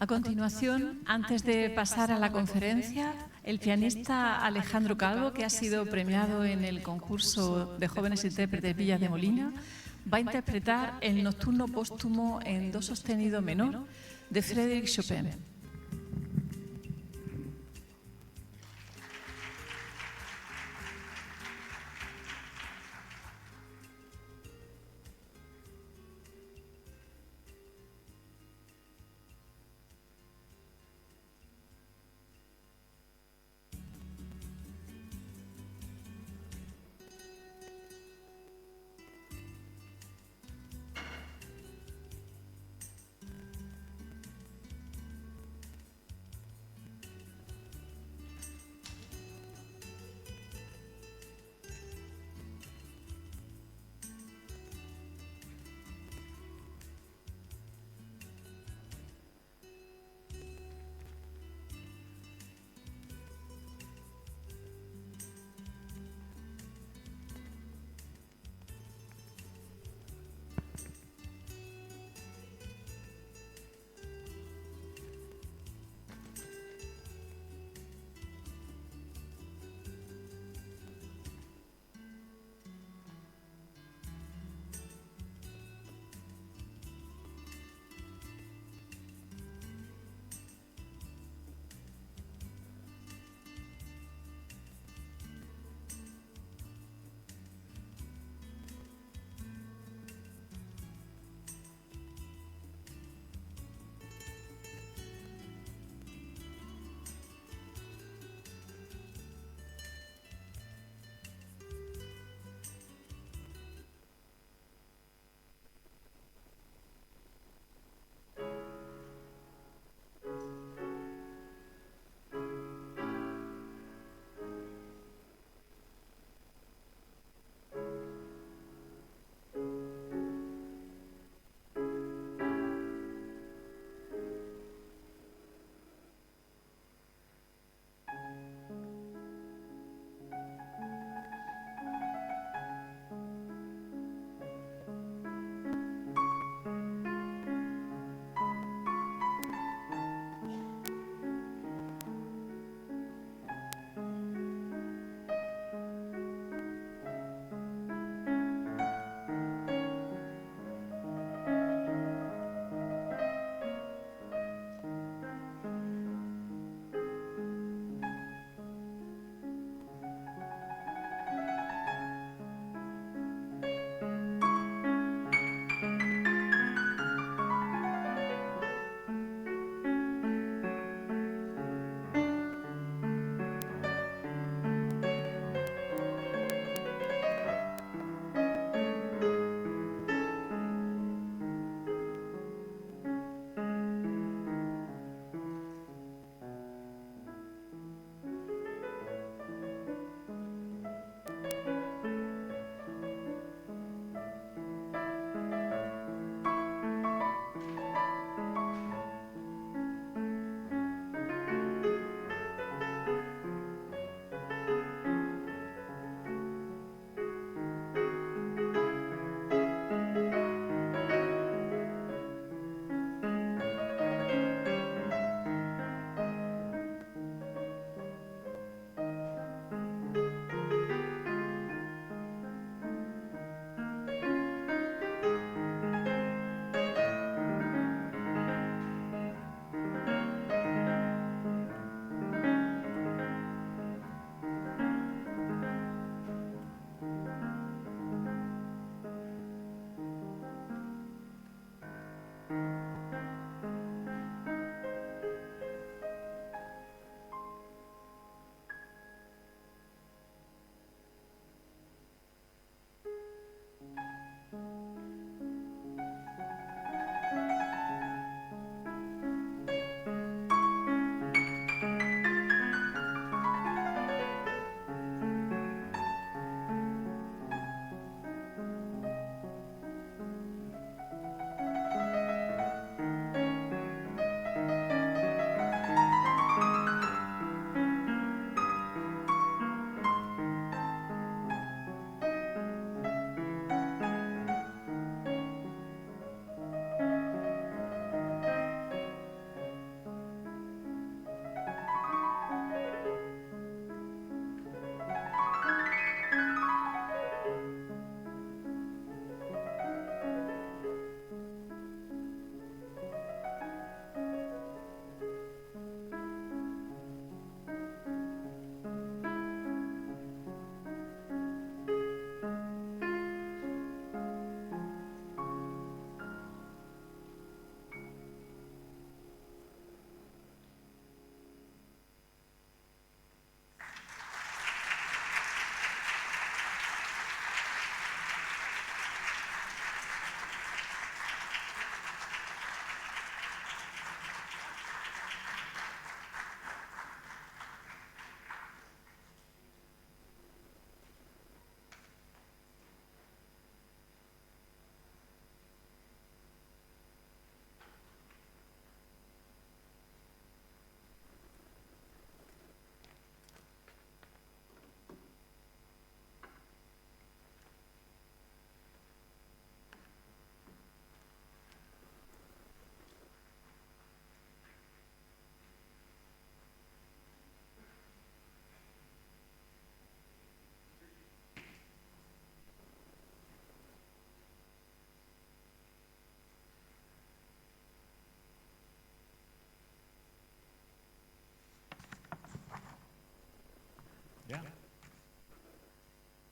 A continuación, antes de pasar a la conferencia, el pianista Alejandro Calvo, que ha sido premiado en el concurso de jóvenes intérpretes Villas de Molina, va a interpretar el nocturno póstumo en do sostenido menor de Frédéric Chopin.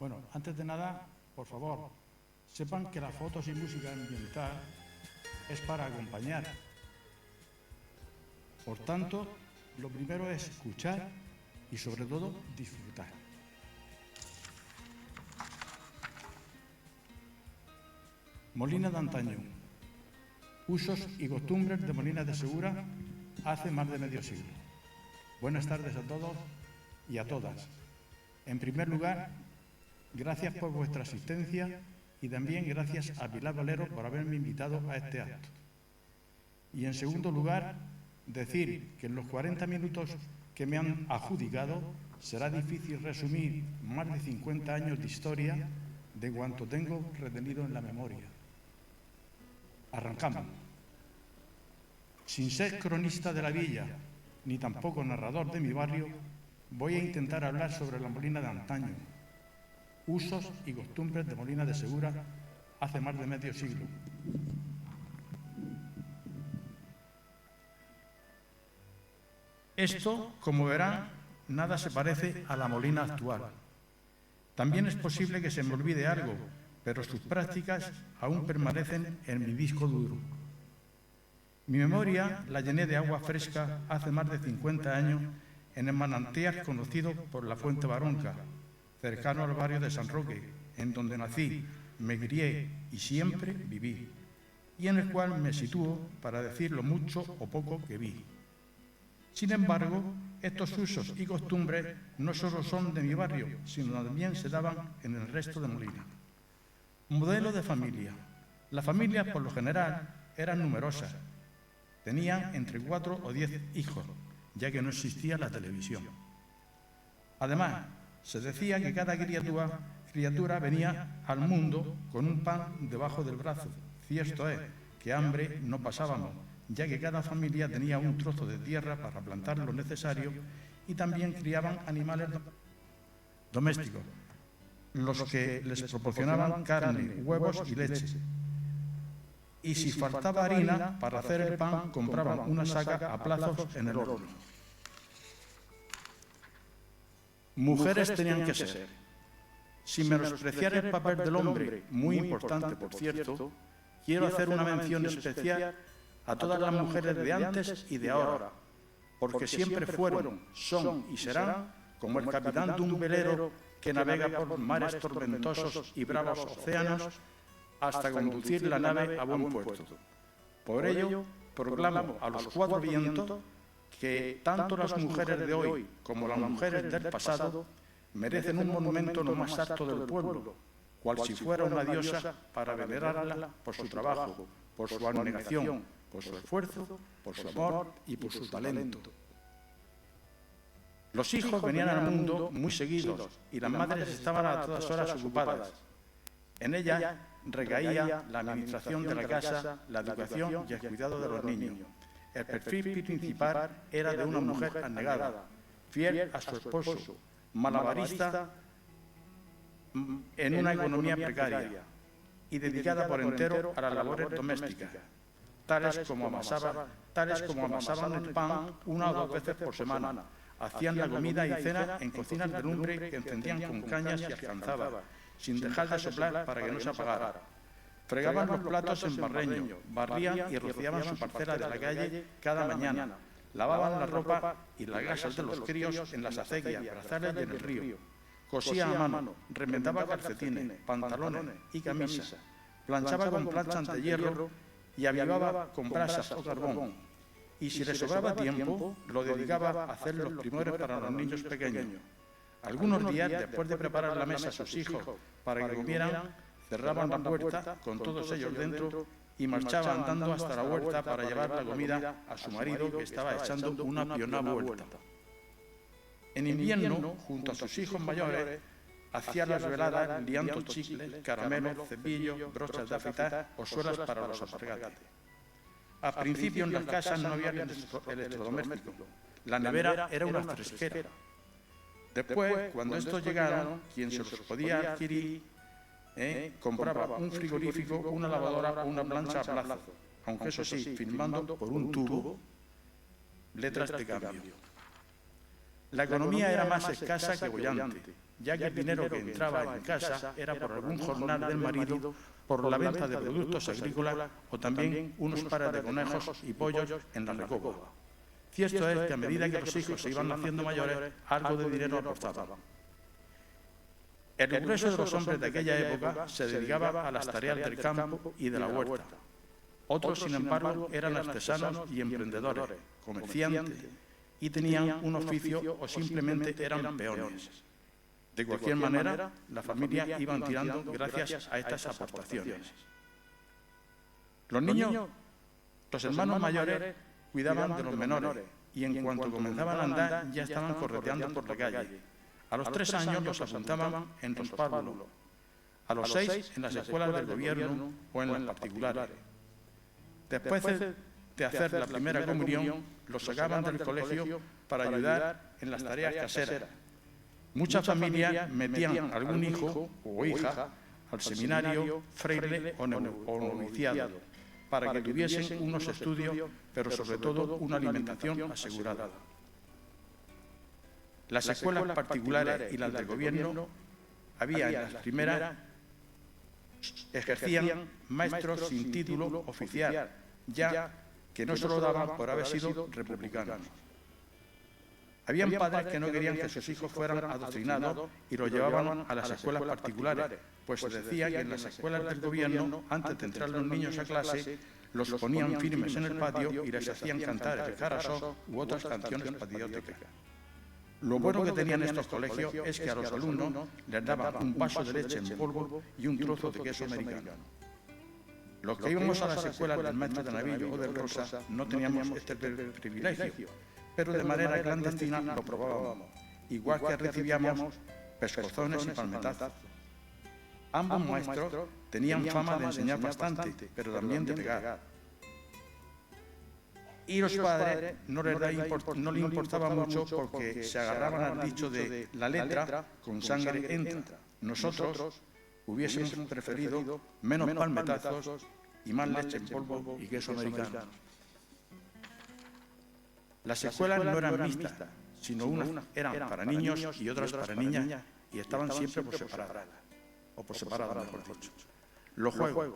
Bueno, antes de nada, por favor, sepan que las fotos y música ambiental es para acompañar. Por tanto, lo primero es escuchar y sobre todo disfrutar. Molina de antaño. Usos y costumbres de Molina de Segura hace más de medio siglo. Buenas tardes a todos y a todas. En primer lugar, gracias por vuestra asistencia y también gracias a Pilar Valero por haberme invitado a este acto. Y en segundo lugar, decir que en los 40 minutos que me han adjudicado será difícil resumir más de 50 años de historia de cuanto tengo retenido en la memoria. Arrancamos. Sin ser cronista de la villa, ni tampoco narrador de mi barrio, voy a intentar hablar sobre la Molina de antaño, usos y costumbres de Molina de Segura hace más de medio siglo. Esto, como verán, nada se parece a la Molina actual. También es posible que se me olvide algo, pero sus prácticas aún permanecen en mi disco duro. Mi memoria la llené de agua fresca hace más de 50 años en el manantial conocido por la Fuente Baronca, cercano al barrio de San Roque, en donde nací, me crié y siempre viví, y en el cual me sitúo para decir lo mucho o poco que vi. Sin embargo, estos usos y costumbres no solo son de mi barrio, sino también se daban en el resto de Molina. Modelo de familia. Las familias, por lo general, eran numerosas. Tenían entre 4 o 10 hijos, ya que no existía la televisión. Además, se decía que cada criatura venía al mundo con un pan debajo del brazo. Cierto es que hambre no pasábamos, ya que cada familia tenía un trozo de tierra para plantar lo necesario y también criaban animales domésticos, los que les proporcionaban carne, huevos y leche. Y si faltaba harina, para hacer el pan compraban una saca a plazos en el horno. Mujeres tenían que ser. Sin menospreciar el papel del hombre, muy importante por cierto, quiero hacer una mención especial a todas las mujeres de antes y de ahora, porque siempre fueron, son y serán como el capitán de un velero que navega por mares tormentosos y bravos océanos hasta conducir la nave a buen puerto. Por ello, proclamo a los 4 vientos que tanto las mujeres de hoy como las mujeres del pasado merecen un monumento lo más alto del pueblo, cual si fuera una diosa, para venerarla por su trabajo, por su abnegación, por su esfuerzo, por su amor y por su talento. Los hijos venían al mundo muy seguidos y las madres estaban a todas horas ocupadas. En ella recaía la administración de la casa, la educación y el cuidado de los niños. El perfil principal era de una mujer abnegada, fiel a su esposo, malabarista en una economía precaria y dedicada por entero a las labores domésticas, tales como amasaban el pan 1 o 2 veces por semana, hacían la comida y cena en cocinas de lumbre que encendían con cañas y alcanzaba, sin dejar de soplar para que no se apagara. Fregaban los platos en barreño, barrían y rociaban su parcela de la calle cada mañana, lavaban la ropa y las gasas de los críos en las acequias, brazales y en el río. Cosía a mano, remendaba calcetines, pantalones y camisas, planchaba con plancha ante hierro y avivaba con brasas o carbón. Y si le sobraba tiempo, lo dedicaba a hacer los primores para los niños pequeños. Algunos días, después de preparar la mesa a sus hijos para que comieran, cerraban la puerta con todos ellos dentro y marchaba andando hasta la huerta para llevar la comida a su marido, que estaba echando una pionada vuelta. En invierno, junto a sus hijos mayores, hacía las veladas liando chicles, caramelos, cepillos, brochas de afeitar o suelas para los alpargates. Al principio en las casas no había electrodoméstico. La nevera era una fresquera. Después, cuando estos llegaron, quien se los podía adquirir, compraba un frigorífico, una lavadora o una plancha a plazo, aunque eso sí, firmando por un tubo letras de cambio. La economía era más escasa que boyante, ya que el dinero que entraba en casa era por algún jornal del marido, por la venta de productos agrícolas o también unos pares de conejos y pollos en la recoba. Cierto es que a medida que los hijos se iban haciendo mayores, algo de dinero aportaban. El grueso de los hombres de aquella época se dedicaba a las tareas del campo y de la huerta. Otros, sin embargo, eran artesanos y emprendedores, comerciantes, y tenían un oficio o simplemente eran peones. De cualquier manera, la familia iban tirando gracias a estas aportaciones. Los niños, los hermanos mayores, cuidaban de los menores y en cuanto comenzaban a andar ya estaban correteando por la calle. A los 3 años los apuntaban en los párvulos, a los 6 en las escuelas del gobierno o en las particulares. Después de hacer la primera comunión, los sacaban del colegio para ayudar en las tareas caseras. Muchas familias metían algún hijo o hija al seminario, fraile o noviciado, para que tuviesen unos estudios, pero sobre todo una alimentación asegurada. Las escuelas particulares y las del gobierno había en las primeras ejercían maestros sin título oficial, ya que no se lo daban por haber sido republicanos. Habían padres que no querían que sus hijos fueran adoctrinados y los llevaban a las escuelas particulares, pues se decía que en las escuelas del gobierno, antes de entrar los niños a clase, los ponían firmes en el patio y les hacían cantar el carasó u otras canciones patrióticas. Lo bueno que tenían estos colegios es que a los alumnos les daban un vaso de leche en polvo y un trozo de queso americano. Los que íbamos a las escuelas del maestro de Navillo o del Rosa no teníamos este privilegio, pero de manera clandestina lo probábamos, igual que recibíamos pescozones y palmetazos. Ambos maestros tenían fama de enseñar bastante, pero también de pegar. Y los padres no le importaba mucho porque se agarraban al dicho de la letra con sangre entra. Nosotros hubiésemos preferido menos palmetazos y más leche en polvo y queso americano. Las escuelas no eran mixtas, sino unas eran para niños y otras para niñas, y estaban siempre por separadas, o por separadas, mejor dicho. Los juegos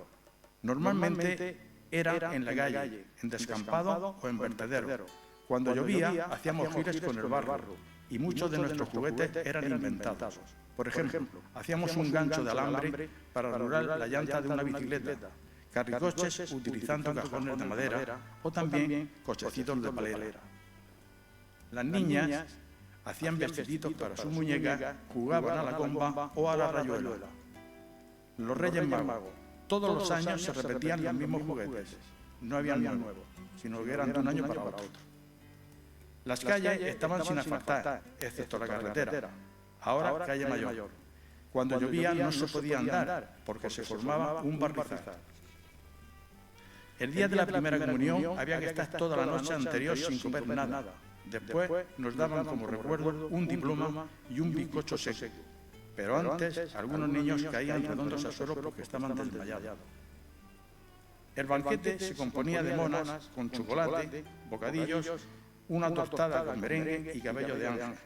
normalmente eran en la calle, en descampado o en vertedero. Cuando llovía, hacíamos giles con el barro, y muchos de nuestros juguetes eran inventados. Por ejemplo, hacíamos un gancho de alambre para anular la llanta de una bicicleta, carricoches utilizando cajones de madera o también cochecitos de palera. Las niñas hacían vestiditos para sus muñecas, jugaban a la comba o a la rayuela. Los Reyes Magos, todos los años se repetían los mismos juguetes. No había nuevos, sino que eran de un año para otro. Las calles estaban sin asfaltar, excepto la carretera. Ahora calle Mayor. Cuando llovía no se podía andar porque se formaba un barrizal. El día de la primera comunión había que estar toda la noche anterior sin comer nada. Después nos daban como recuerdo un diploma y un bizcocho seco. Pero antes algunos niños caían redondos al suelo porque estaban desmayados. El banquete se componía de monas con chocolate, bocadillos, una tostada con merengue y cabello de ángel.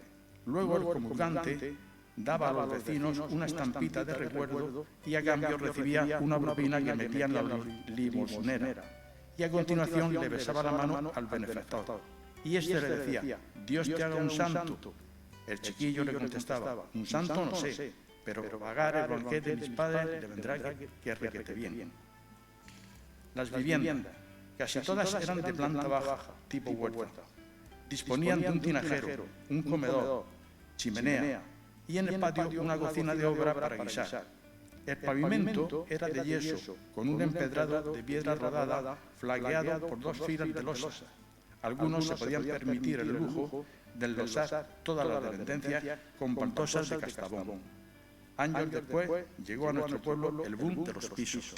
Luego el comulgante daba a los vecinos una estampita de recuerdo y a cambio recibía una propina que metía en la limosnera. Y a continuación le besaba la mano al benefactor. Y este le decía, Dios te haga un santo. El chiquillo le contestaba, un santo no sé, pero pagar el banquete de mis padres le vendrá que requete bien. Las viviendas, casi todas eran de planta baja, tipo huerta. Disponían de un tinajero, un comedor, chimenea y en el patio una cocina de obra para guisar. El pavimento era de yeso, con un empedrado de piedra rodada, flagueado por 2 filas de losas. Algunos se podían permitir el lujo de enlosar todas las dependencias con baldosas de castabón. Años después llegó a nuestro pueblo el boom de los pisos.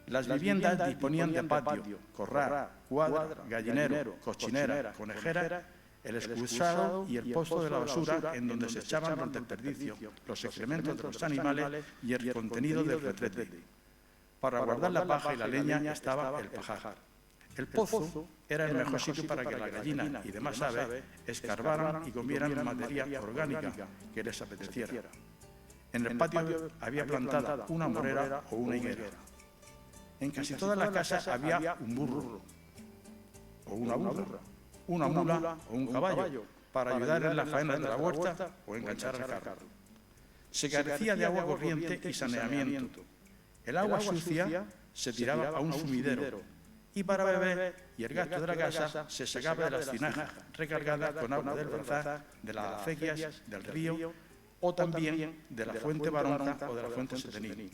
Las viviendas disponían de patio, corral, cuadra, gallinero, cochinera, conejera, el excusado y el pozo de la basura en donde se echaban los desperdicios, los excrementos de los animales y el contenido del retrete. Para guardar la paja y la leña estaba el pajar. El pozo era el mejor sitio para que la gallina y demás aves escarbaran y comieran materia orgánica que les apeteciera. En el patio había plantada una morera o una higuera. En casi todas las casas había un burro, o una burra, una mula o un caballo, para ayudar en las faenas de la huerta o enganchar al carro. Se carecía de agua corriente y saneamiento. El agua sucia se tiraba a un sumidero, y para beber y el gasto de la casa se sacaba de las tinajas recargadas con agua del Barzá, de las acequias, del río o también de la fuente Baronja o de la fuente Setení.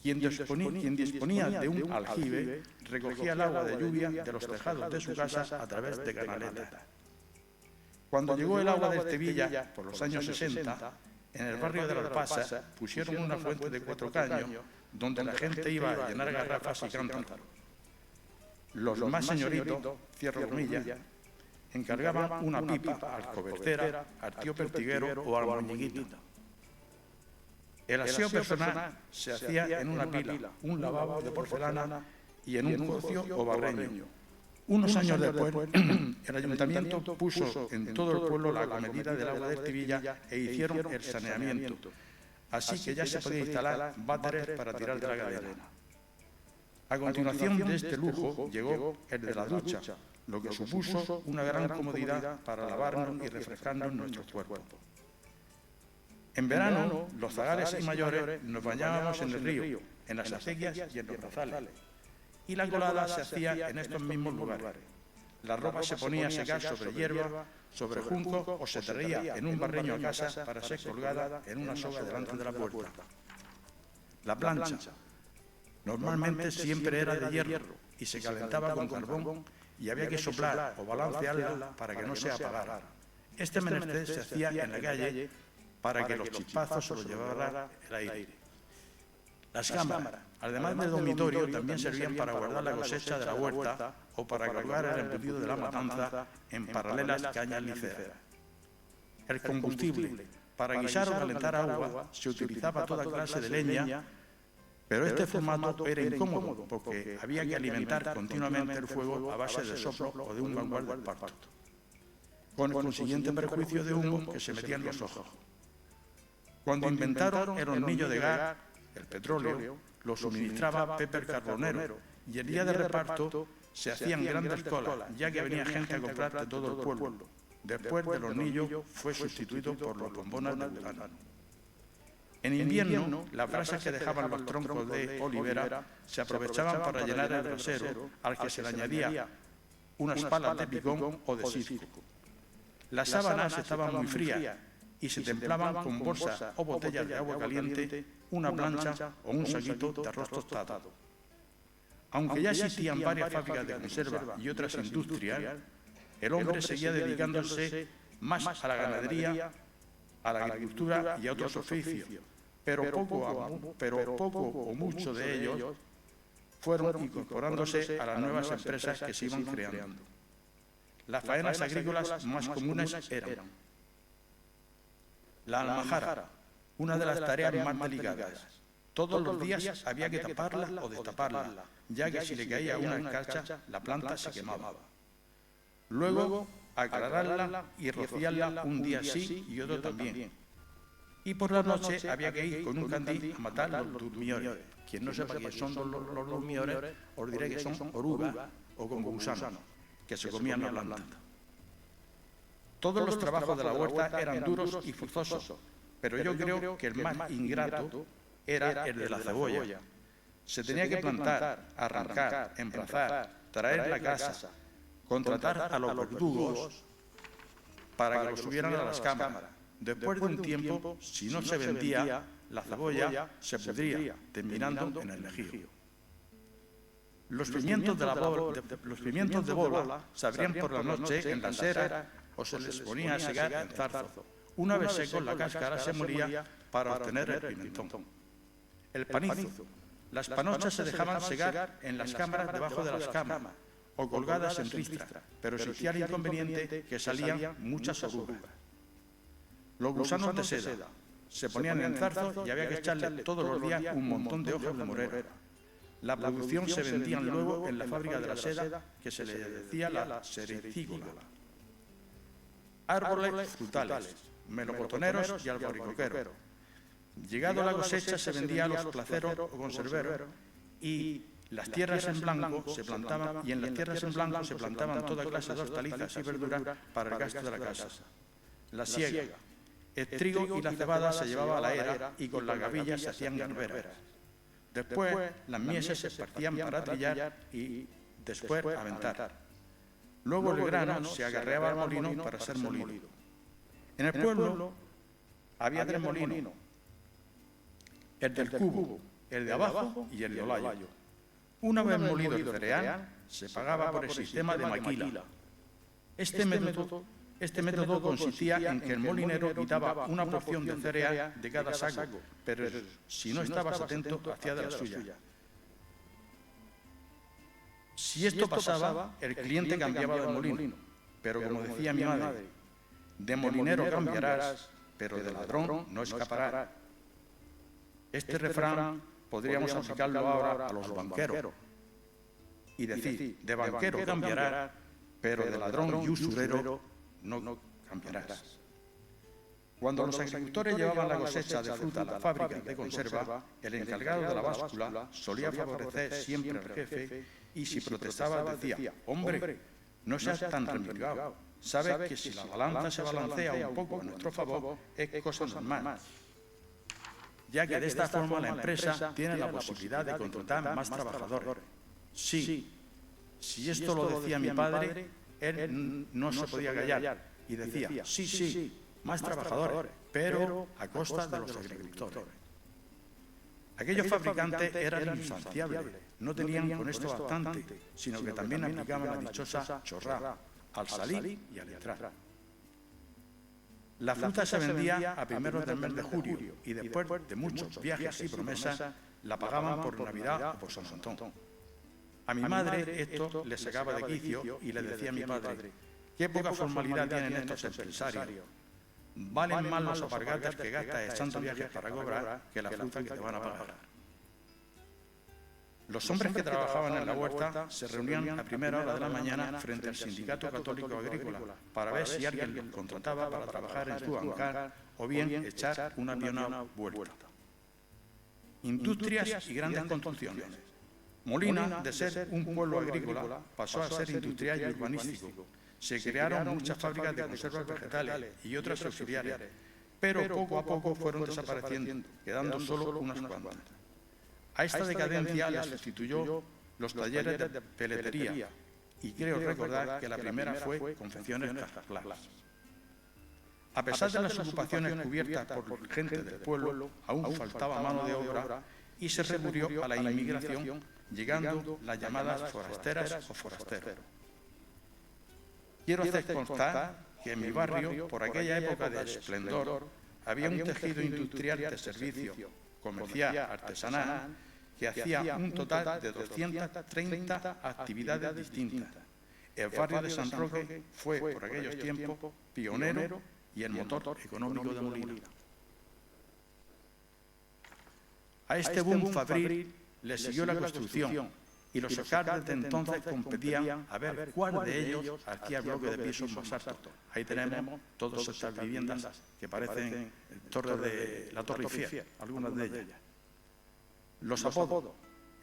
Quien disponía de un aljibe recogía el agua de lluvia de los tejados de su casa a través de canaletas. Cuando llegó el agua de Estevilla, por los años 60, en el barrio de la Alpasa pusieron una fuente de 4 caños donde la gente iba a llenar garrafas y cántaros. Los más señoritos, cierro comillas, encargaban una pipa al cobertera, al tío pertiguero o al moñiguito. El aseo personal se hacía en una pila, un lavabo de porcelana y en un cocio o barreño. Unos años después, el ayuntamiento puso en todo el pueblo la acomedida del agua de Estevilla e hicieron el saneamiento. Así que ya se podía instalar váteres para tirar de la cadena. A continuación de este lujo llegó el de la ducha, lo que supuso una gran comodidad para lavarnos y refrescarnos nuestros cuerpos. En verano, los zagales y mayores nos bañábamos en el río, en las acequias y en los rozales. Y la colada se hacía en estos mismos lugares. La ropa se ponía a secar sobre hierba, sobre junco o se traía en un barreño a casa para ser colgada en una soga delante de la puerta. La plancha normalmente siempre era de hierro y se calentaba con carbón y había que soplar o balancearla para que no se apagara. Este menester se hacía en la calle para que los chispazos se los llevara el aire. Las cámaras, además del dormitorio, también servían para guardar la cosecha de la huerta o para colgar el embutido de la matanza en paralelas cañas liceras. El combustible, para guisar o calentar agua, se utilizaba toda clase de leña, pero este formato era incómodo porque había que alimentar continuamente el fuego a base de soplo o de un mangual del parto, con el consiguiente perjuicio de humo que se metía en los ojos. Cuando inventaron el hornillo de gas, el petróleo, lo suministraba Pepe el Carbonero, y el día de reparto se hacían grandes colas, ya que venía gente a comprar de todo el pueblo. Después del hornillo fue sustituido por los bombones de butano. En invierno, las brasas que dejaban los troncos de olivera se aprovechaban para llenar el brasero, al que se le añadía unas palas de picón o de cisco. Las sábanas estaban muy frías y se templaban con bolsas o botellas de agua caliente, una plancha o un saquito de arroz tostado. Aunque ya existían varias fábricas de conserva y otras industrias, el hombre seguía dedicándose más a la ganadería, a la agricultura y a otros oficios, pero poco o mucho de ellos fueron incorporándose a las nuevas empresas que se iban creando. Las faenas agrícolas más comunes eran la almajara, una de las tareas más delicadas. Todos los días había que taparla o destaparla, ya que si le caía una escarcha, la planta se quemaba. Luego, aclararla y rociarla un día sí y otro también. Y por la noche había que ir con un candil a matar los durmiores. Quien no sepa qué son los durmiores, os diré que son orugas o como gusanos, que se comían la planta. Todos los trabajos de la huerta eran duros y forzosos, pero yo creo que el más ingrato era el de la cebolla. Se tenía que plantar, arrancar, embrazar, traer la casa, contratar a los verdugos para que lo subieran a las cámaras. Después de un tiempo, si no se vendía, la cebolla se pudría, terminando en el mejío. Los pimientos de bola se abrían por la noche en las eras o se les ponía a secar en zarzo. Una vez seco, la cáscara se molía para obtener el pimentón. El panizo. Las panochas se dejaban secar en las cámaras debajo de las camas o colgadas en ristra, pero existía el inconveniente que salían muchas orugas. Los gusanos de seda se ponían en zarzos y había que echarle todos los días un montón de hojas de morera. La producción se vendía luego en la fábrica de la seda, que se le decía la sericícola. Árboles frutales, melocotoneros y albaricoqueros. Llegado la cosecha se vendía a los placeros o conserveros y las tierras en blanco se plantaban, y en las tierras en blanco se plantaban toda clase de hortalizas y verduras para el gasto de la casa. La siega, el trigo y la cebada se llevaba a la era y con las gavillas se hacían garberas. Después las mieses se partían para trillar y después aventar. Luego el grano se agarreaba al molino para ser molido. En el pueblo había 3 molinos, el del cubo, el de abajo y el de Olayo. Una vez molido el cereal, se pagaba por el sistema de maquila. Este método consistía en que el molinero quitaba una porción de cereal de cada saco, pero si no estabas atento, hacía de la suya. Si esto pasaba, el cliente cambiaba de molino, pero como decía mi madre, de molinero cambiarás, pero de ladrón no escaparás. Este refrán podríamos aplicarlo ahora a los banqueros y decir, de banquero cambiarás, pero de ladrón y usurero no cambiarás. Cuando los agricultores llevaban la cosecha de fruta a la fábrica de conserva, el encargado de la báscula solía favorecer siempre al jefe y si protestaba decía, hombre, no seas tan remilgado, sabes que si la balanza se balancea un poco a nuestro favor es cosa normal, ya que de esta forma la empresa tiene la posibilidad de contratar más trabajadores. Sí, si esto lo decía mi padre, él no se podía callar y decía, sí, más trabajadores, pero a costa de los agricultores. Aquellos fabricantes eran insaciables, no tenían con esto bastante, sino que también aplicaban la dichosa chorrá, al salir y al entrar. La fruta se vendía a primeros del mes de julio y después de muchos viajes y promesas la pagaban por Navidad o por San Antón. A mi madre esto le sacaba de quicio y le decía a mi padre, qué poca formalidad tienen estos empresarios. Valen más los alpargatas que gastas echando viajes para cobrar que la fruta que te van a pagar. Los hombres que trabajaban en la huerta se reunían a primera hora de la mañana frente al Sindicato Católico Agrícola para ver si alguien los contrataba para trabajar en su hangar o bien echar una pionada vuelta. Industrias y grandes construcciones. Molina, de ser un pueblo agrícola, pasó a ser industrial y urbanístico. Se crearon muchas fábricas de conservas vegetales y otras auxiliares, pero poco a poco fueron desapareciendo, quedando solo unas cuantas. A esta decadencia le sustituyó los talleres de peletería y creo recordar que la primera fue Confecciones Casplas. A pesar de las ocupaciones cubiertas por gente del pueblo, aún faltaba mano de obra y se recurrió a la inmigración, llegando las llamadas forasteras o forasteros. Quiero hacer constar que en mi barrio, por aquella época de esplendor, había un tejido industrial de servicio, comercial, artesanal, que hacía un total de 230 actividades distintas. El barrio de San Roque fue, por aquellos tiempos, pionero y el motor económico de Molina. A este boom fabril le siguió la construcción y los alcaldes de entonces competían a ver cuál de ellos hacía el bloque de pisos más alto. Ahí tenemos todas estas viviendas que parecen torres de la Torre Eiffel, algunas de ellas. Los apodos.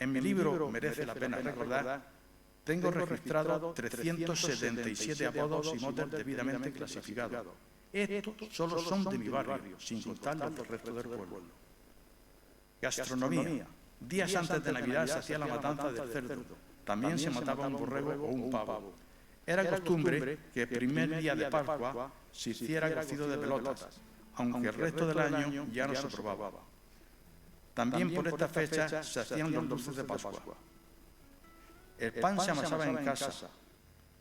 En mi libro merece la pena recordar, tengo registrado 377 apodos y motes debidamente clasificados. Estos solo son de mi barrio, sin contar los del resto del pueblo. Gastronomía. Días antes de Navidad se hacía la matanza del cerdo. También se mataba un borrego o un pavo. Era costumbre que el primer día de Pascua se hiciera cocido de pelotas, aunque el resto del año ya no se probaba. También por esta fecha se hacían los dulces de Pascua. El pan se amasaba en casa,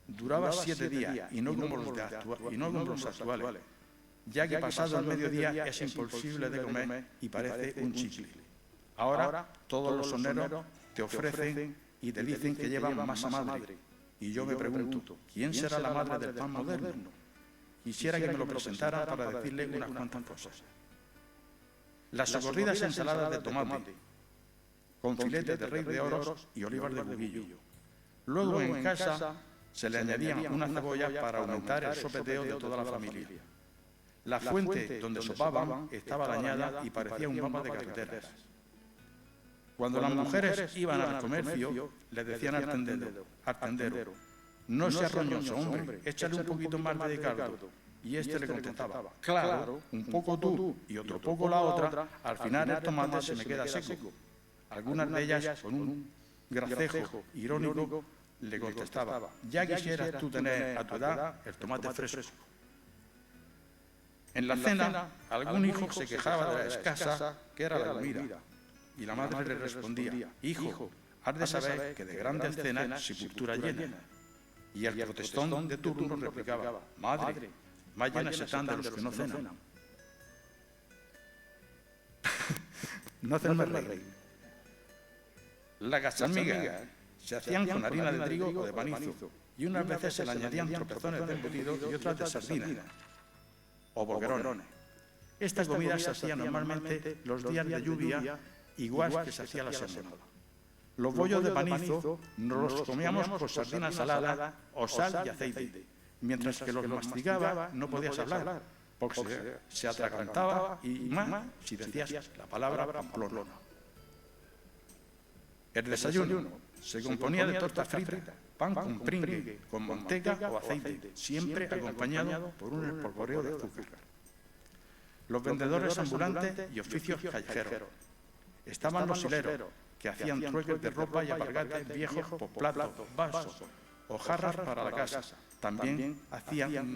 duraba 7 días y no como los actuales, ya que pasado el mediodía es imposible de comer y parece un chicle. Ahora todos los horneros te ofrecen y te dicen que llevan masa madre. Y yo me pregunto, ¿quién será la madre del pan moderno? Quisiera que me lo presentaran para decirle unas cuantas cosas. Las socorridas ensaladas de tomate, con filetes de rey de oros y olivas de buguillo. Luego en casa se le añadían una cebolla para aumentar el sopeteo de toda la familia. La fuente donde sopaban estaba dañada y parecía un mapa de carreteras. Cuando las mujeres iban al comercio, le decían al tendero, no sea roñoso, hombre, échale un poquito más de caldo. Y este le contestaba, claro, un poco tú y otro poco la otra, al final el tomate se me queda seco. Algunas de ellas, con un gracejo irónico, le contestaba, ya quisieras tú tener a tu edad el tomate fresco. En la cena, algún hijo se quejaba de la escasa que era la comida, y la madre le respondía, hijo, has de saber que de grandes cenas sepultura llena. Y el protestón de turno replicaba, madre, más llenas están de los que no cenan. No hacenme reír. Las gazalmigas se hacían con harina de trigo o de panizo, y unas veces se le añadían tropezones de embutido y otras de sardinas o boquerones. Esta comida se hacía normalmente los días de lluvia, igual que se hacía la semana. Los bollos de panizo nos los comíamos con sardina salada o sal y aceite, mientras que los masticaba no podías hablar, porque se atragantaba y más si decías la palabra Pamplona. El desayuno se componía de torta frita, pan con pringue, con manteca o aceite, siempre acompañado por un espolvoreo de azúcar. Los vendedores ambulantes y oficios callejeros. Estaban los hileros, que hacían trueques de ropa y alpargates viejos por platos, vasos o jarras para la casa. También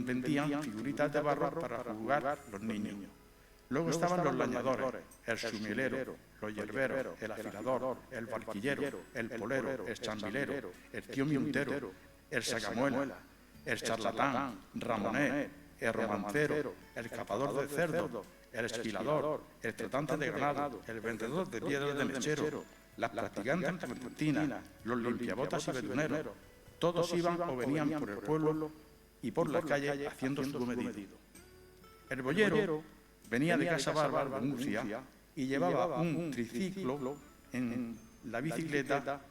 vendían figuritas de barro para jugar los niños. Luego estaban los lañadores, el sumilero, los hierberos, el afilador, el barquillero, el polero, el chambilero, el tío miuntero, el sacamuela, el charlatán, ramonés, el romancero, el capador de cerdo, el esquilador, el tratante de ganado, el vendedor de piedras de mechero, las practicantes clandestinas, los limpiabotas y verduneros. Todos iban o venían por el pueblo y por la calle haciendo su cometido. El boyero venía de Casa Bárbara, de Murcia, y llevaba un triciclo en la bicicleta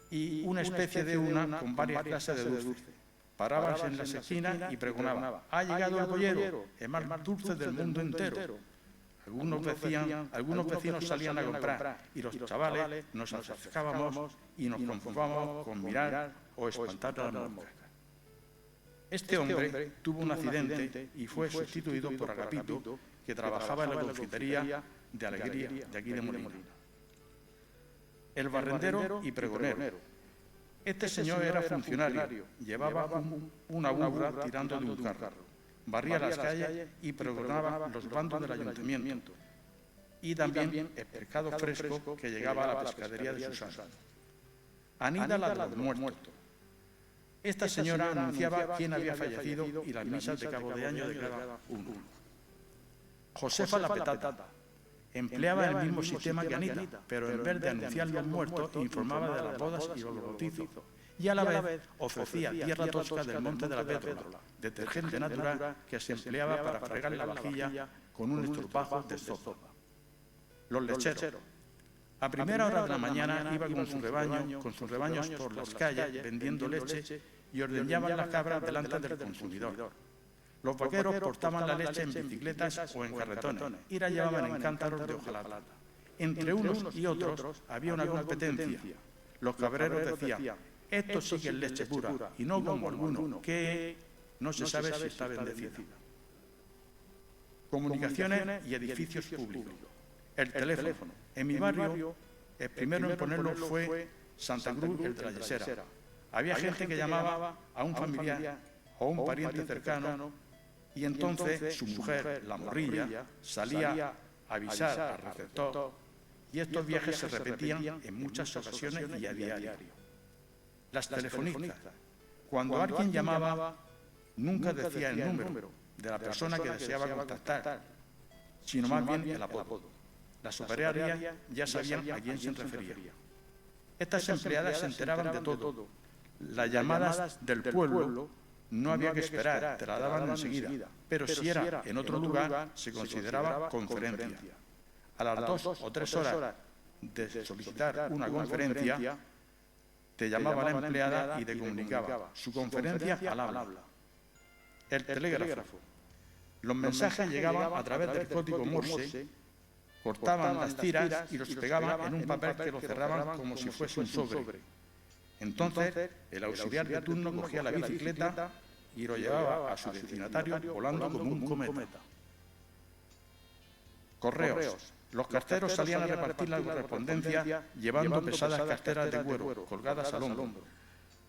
y una especie de una con varias clases de dulce. Parabas en las esquinas y pregonaba, ha llegado el boyero, el más dulce del mundo entero. Algunos vecinos salían a comprar y los chavales nos acercábamos y nos conformábamos con mirar o espantar a las moscas. Este hombre tuvo un accidente y fue sustituido por Agapito, que trabajaba en la confitería de Alegría de aquí de Molina. El barrendero y pregonero. Este señor era funcionario, llevaba una burra tirando de un carro, barría las calles y pregonaba los bandos del ayuntamiento, y también el pescado fresco que llegaba a la pescadería de Susana. Anida, la de los muertos. Esta señora anunciaba quién había fallecido y las misas de cabo de año de cada uno. Josefa la Petata empleaba el mismo sistema que Anita, pero en vez de anunciar los muertos, informaba de las bodas y los bautizos, y a la vez ofrecía tierra tosca del monte de la Pétrola, detergente natural que se empleaba para fregar la vajilla con un estropajo de sopa. Los lecheros. A primera hora de la mañana iba con sus rebaños por las calles vendiendo leche y ordeñaban las cabras delante del consumidor. Los vaqueros portaban la leche en bicicletas o en carretones y la llevaban en cántaros de hojalata. Entre unos y otros había una competencia. Los cabreros decían, esto sí que es leche pura y no como alguno, que no se sabe si está bendecida. Comunicaciones y edificios públicos. El teléfono. En mi barrio, el primero en ponerlo fue Santa Cruz, el de la Yesera. Había gente que llamaba a un familiar o a un pariente cercano y entonces su mujer, la morrilla, salía a avisar al receptor y estos viajes se repetían en muchas ocasiones y a diario. Las telefonistas. Cuando alguien llamaba, nunca decía el número de la persona que deseaba contactar, sino más bien el apodo. Las operarias ya sabían a quién se refería. Estas empleadas se enteraban de todo. Las llamadas del pueblo no había que esperar, te la daban enseguida, pero si era en otro lugar, se consideraba conferencia. A las 2 o 3 horas de solicitar una conferencia, te llamaba la empleada y te comunicaba su conferencia al habla. El telégrafo. Los mensajes llegaban a través del código Morse, cortaban las tiras y los pegaban en un papel que lo cerraban como si fuese un sobre. Entonces, el auxiliar de turno cogía la bicicleta y lo llevaba a su destinatario volando como un cometa. Correos. Los carteros salían a repartir la correspondencia llevando pesadas carteras de cuero colgadas al hombro.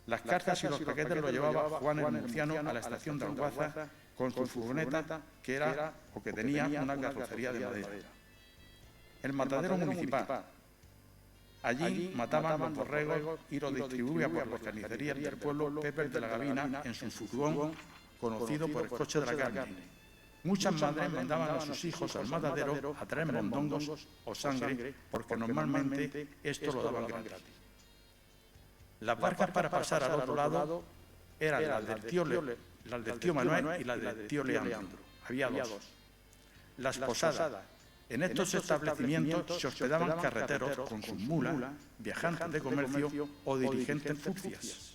Las cartas y los paquetes los llevaba Juan el Murciano a la estación de Alguaza con su furgoneta que era o que tenía una carrocería de madera. El matadero municipal. Allí mataban los borregos y los distribuía por las carnicerías del pueblo Pepe de la Gavina en su furgón, conocido por el coche de la carne. Muchas madres mandaban a sus hijos al matadero a traer mondongos o sangre, porque normalmente esto lo daban gratis. Las barcas para pasar al otro lado eran las del tío Manuel y las del tío Leandro. Había dos. Las posadas. En estos establecimientos se hospedaban carreteros con sus mulas, viajantes de comercio o dirigentes furcias.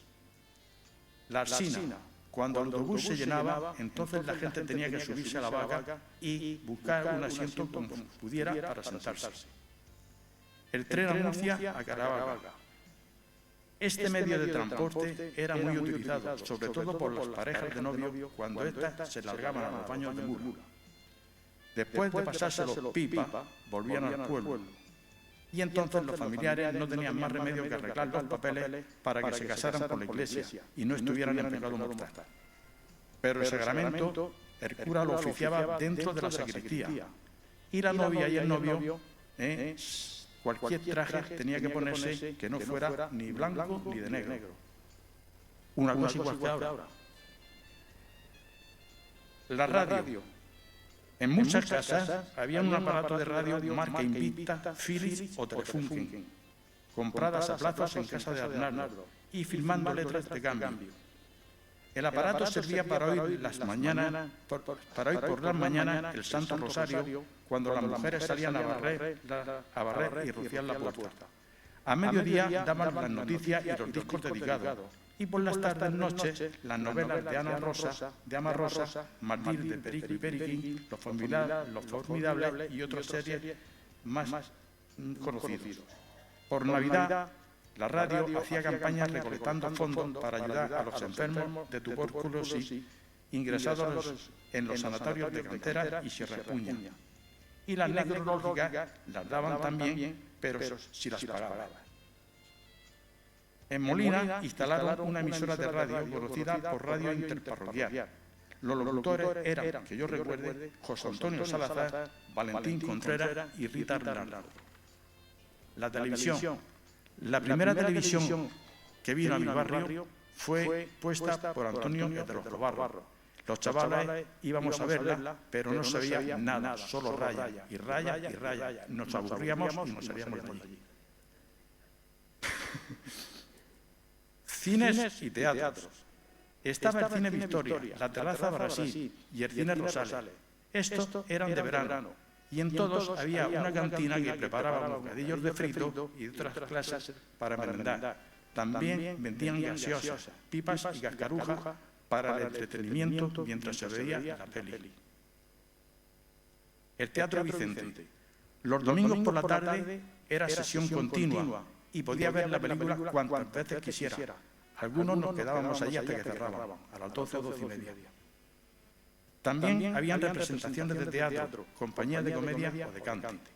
La arsina. Cuando el autobús se llenaba, entonces la gente tenía que subirse a la vaca y buscar un asiento como pudiera para sentarse. El tren a Murcia a Caravaca. Este medio de transporte era muy utilizado, sobre todo por las parejas de novio, cuando éstas se largaban a los baños de mula. Después de pasárselo pipa, volvían al pueblo. Y entonces los familiares no tenían más remedio que arreglar los papeles para que se casaran por la iglesia y no estuvieran en pecado mortal. Pero el sacramento, el cura lo oficiaba dentro de la sacristía. Y la novia y el novio, cualquier traje tenía que ponerse que no fuera ni blanco ni de negro. Una cosa igual que ahora. La radio. En muchas casas había un aparato de radio marca Invicta, Philips o Telefunken, compradas a plazos en casa de Arnaldo y filmando letras de cambio. El aparato servía para oír por las mañanas el Santo Rosario cuando las mujeres salían a barrer y rociar la puerta. A mediodía daban las noticias y los discos dedicados. Y por las tardes noches, las novelas de Ama Rosa, Martín de Perico y Periquín, Los Formidables y otras series más conocidas. Por Navidad, la radio hacía campañas recolectando fondos para ayudar a los enfermos de tuberculosis ingresados en los sanatorios de Cantera y Sierra Puña. Y las necrológicas las daban también, pero si las pagaban. En Molina instalaron una emisora de radio conocida por Radio Interparroquial. Los locutores eran, que yo recuerde, José Antonio Salazar, Valentín Contreras y Rita Arnaldo. La televisión. La primera televisión que vino a mi barrio fue puesta por Antonio de los Cobarros. Los chavales íbamos a verla, pero no se veía nada, solo raya y raya y raya. Nos aburríamos y nos salíamos de allí. Cines y teatros. Estaba el Cine Victoria, la Terraza Brasil y el Cine Rosales. Estos eran de verano y en todos había una cantina que preparaba bocadillos de frito y otras clases para merendar. También vendían gaseosas, pipas y cascarujas para el entretenimiento mientras se veía la peli. El Teatro Vicente. Los domingos por la tarde era sesión continua y podía ver la película cuantas veces quisiera. Algunos nos quedábamos allí hasta que cerraban, a las 12 o 12 y media. También habían representaciones de teatro, compañías de comedia o de cante.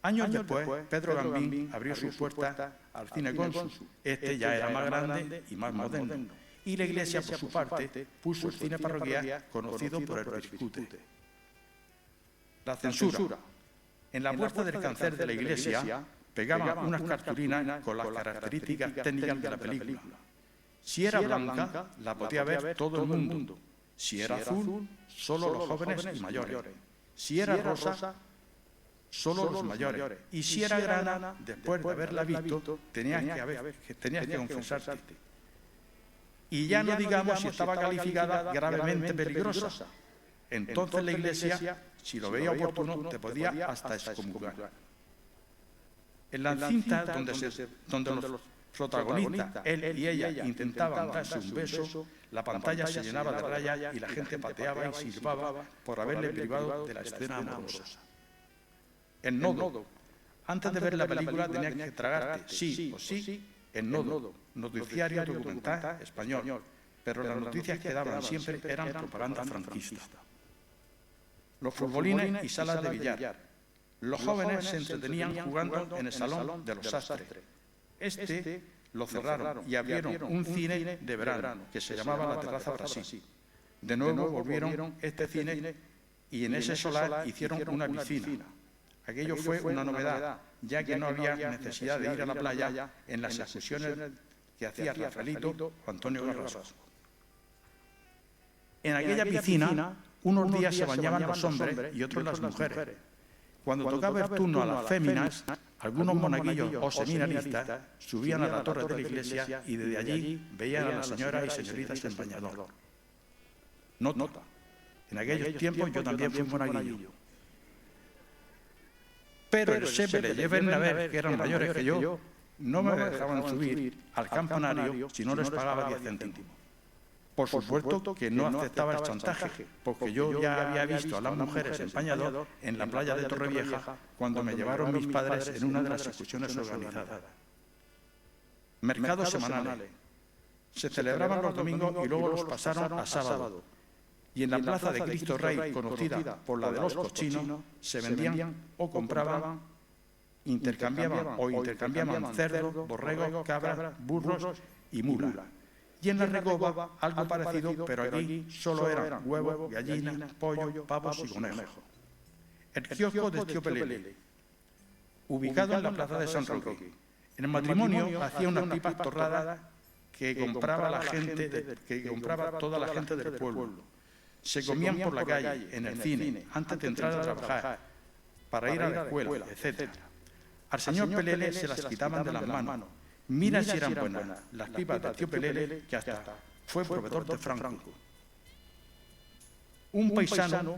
Años después, Pedro Gambín abrió sus puertas al Cine Cónsul. Este ya era más grande y más moderno. Y la Iglesia, por su parte, puso el cine parroquial conocido por el Biscute. La censura. En la puerta del cancel de la Iglesia pegaban unas cartulinas con las características técnicas de la película. Si era blanca, la podía ver todo el mundo. Si era azul, solo los jóvenes y mayores. Si era rosa, solo los mayores. Y si era grana, después de haberla visto, tenías que confesarte. Y ya no digamos si estaba calificada gravemente peligrosa. Entonces la Iglesia, si lo veía oportuno, te podía hasta excomulgar. En la cinta donde los protagonistas, él y ella, intentaban darse un beso, la pantalla se llenaba de rayas y la gente pateaba y silbaba por haberle privado de la escena amorosa. El nodo. Antes de ver la película tenías que tragarte, sí o sí, el nodo, noticiario documental español, pero las noticias que daban siempre eran propaganda franquista. Los futbolines y salas de billar. Los jóvenes se entretenían jugando en el salón de los sastres. Este lo cerraron y abrieron un cine de verano que se llamaba La Terraza Brasil. De nuevo volvieron este cine y en ese solar hicieron una piscina. Aquello fue una novedad, ya que no había necesidad de ir a la playa en las excursiones que hacía Rafaelito o Antonio Garrasco. En aquella piscina, unos días se bañaban los hombres y otros las mujeres. Cuando tocaba el turno a las féminas, algunos monaguillos o seminaristas subían a la torre de la iglesia y desde allí veían a las señoras y señoritas en bañador. Nota. En aquellos tiempos yo también fui monaguillo. Pero el Sepele y el Bernabé, que eran mayores que yo, no me dejaban subir al campanario si no les pagaba 10 céntimos. Por supuesto que no aceptaba el chantaje, porque yo ya había visto a las mujeres en bañador en la playa de Torrevieja cuando me llevaron mis padres en una de las excursiones organizadas. Mercados semanales. Se celebraban los domingos y luego los pasaron a sábado. Y en la plaza de Cristo Rey, conocida por la de los cochinos, se vendían o compraban, intercambiaban cerdos, borregos, cabras, burros y mulas. Y en la Regoba algo parecido, pero allí solo eran huevos, gallinas, pollo, pavos y conejos. El kiosco de Tío Pelele, ubicado en la plaza de San Roque. En el matrimonio hacía unas pipas torradas que compraba toda la gente del pueblo. Se comían por la calle, en el cine, antes de entrar a trabajar, para ir a la escuela, etc. Al señor Pelele se las quitaban de las manos. Mira si eran buenas las pipas del tío Pelele, que hasta fue proveedor de Franco. Un paisano,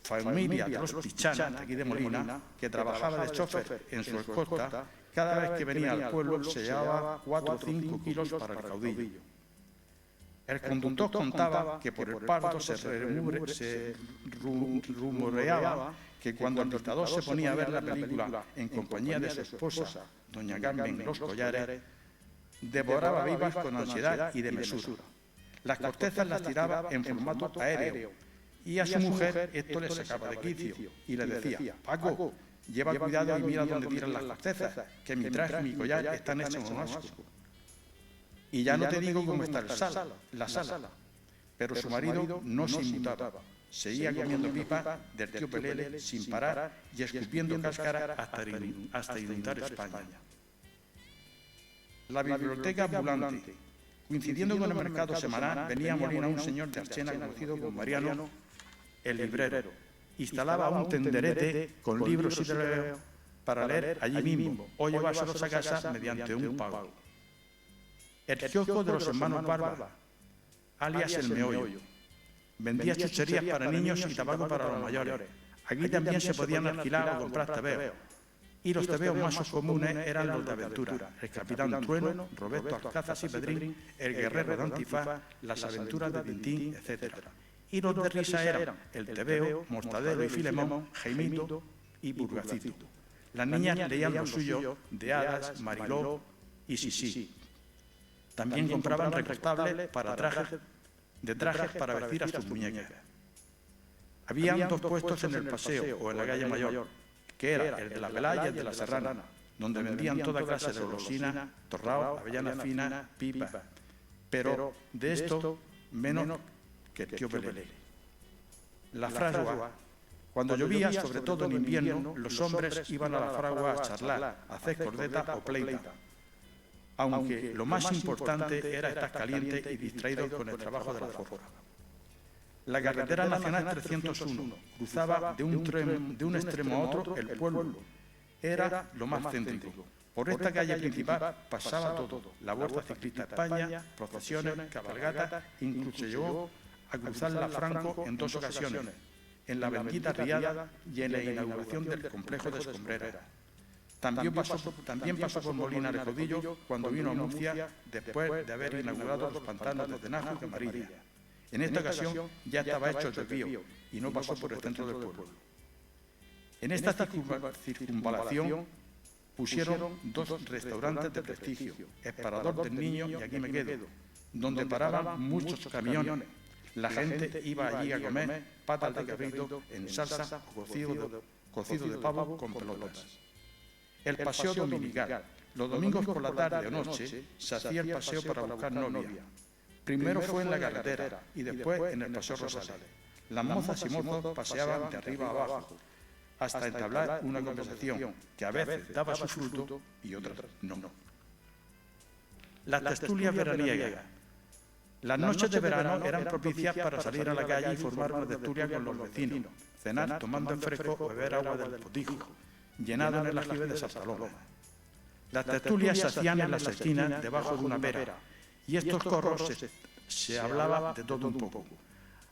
familia de los Pichanas, de aquí de Molina, que trabajaba de chofer en su escolta, cada vez que venía al pueblo se llevaba 4 o 5 kilos para el caudillo. El conductor contaba que por el parto se rumoreaba que cuando el dictador se ponía a ver la película en compañía de su esposa, doña Carmen Los Collares, devoraba vivas con ansiedad y de mesura. Las cortezas las tiraba en formato aéreo y a su mujer esto le sacaba de quicio y le decía: Paco, lleva cuidado y mira dónde tiran las cortezas, que mi traje y mi collar están hechos con asco. Y ya no te digo cómo está la sala. Pero su marido no se inmutaba. Seguía comiendo pipas del tío Pelele sin parar y escupiendo cáscara hasta inundar España. La biblioteca ambulante. Coincidiendo con el mercado semanal, venía a Molina un señor de Archena conocido como Mariano, el librero. Instalaba un tenderete con libros y tebeos para leer allí mismo o llevárselos a casa mediante un pago. El kiosco de los hermanos Barba, alias El Meollo. Vendía chucherías para niños y tabaco para los mayores. Aquí también se podían alquilar o comprar tebeos. Y los tebeos más comunes eran los de aventura: el Capitán Trueno, Roberto Alcázar y Pedrín, el Guerrero de Antifaz, las aventuras de Tintín, etc. Y los de risa eran el tebeo, Mortadelo y Filemón, Jaimito y Burgacito. Las niñas leían lo suyo de Hadas, Mariló y Sisí. También compraban recortables para trajes para vestir a sus muñecas. Habían 2 puestos en el paseo o en la calle Mayor, que era el de la Pelá y el de la Serrana, donde vendían toda clase de golosinas, torrao, avellanas finas, pipas, pero de esto menos que el tío Pelele. La fragua. Cuando llovía, sobre todo en invierno, los hombres iban a la fragua a charlar, a hacer cordeta o pleita, aunque lo más importante era estar caliente y distraído con el trabajo de la forja. La carretera nacional 301 cruzaba de un extremo a otro el pueblo. Era lo más céntrico. Por esta calle principal pasaba todo: la Vuelta Ciclista España, procesiones, cabalgatas, incluso llegó a cruzar la Franco en 2 ocasiones, en la bendita Riada y en la inauguración del complejo de Escombreras. También pasó por Molina de Codillo cuando vino a Murcia después de haber inaugurado los pantanos de Tenajo y Camarilla. En esta ocasión ya estaba hecho el desvío y no pasó por el centro del pueblo. En esta circunvalación pusieron 2 restaurantes de prestigio, El Parador del Niño y Aquí me quedo, donde paraban muchos camiones. La gente iba allí a comer patas de cabrito en salsa o cocido de pavo con pelotas. El paseo dominical. Los domingos por la tarde o noche se hacía el paseo para buscar novia. Primero fue en la carretera y después en el Paseo Rosales. Las mozas y mozos paseaban de arriba a abajo hasta entablar una conversación que a veces daba su fruto y otras no. Las tertulias veraniegas. Las noches de verano eran propicias para salir a la calle y formar una tertulia con los vecinos, cenar tomando el fresco o beber agua del potijo, llenado en el aljibe de Saltaloma. Las tertulias se hacían en las esquinas debajo de una pera, y estos corros se hablaba de todo un poco.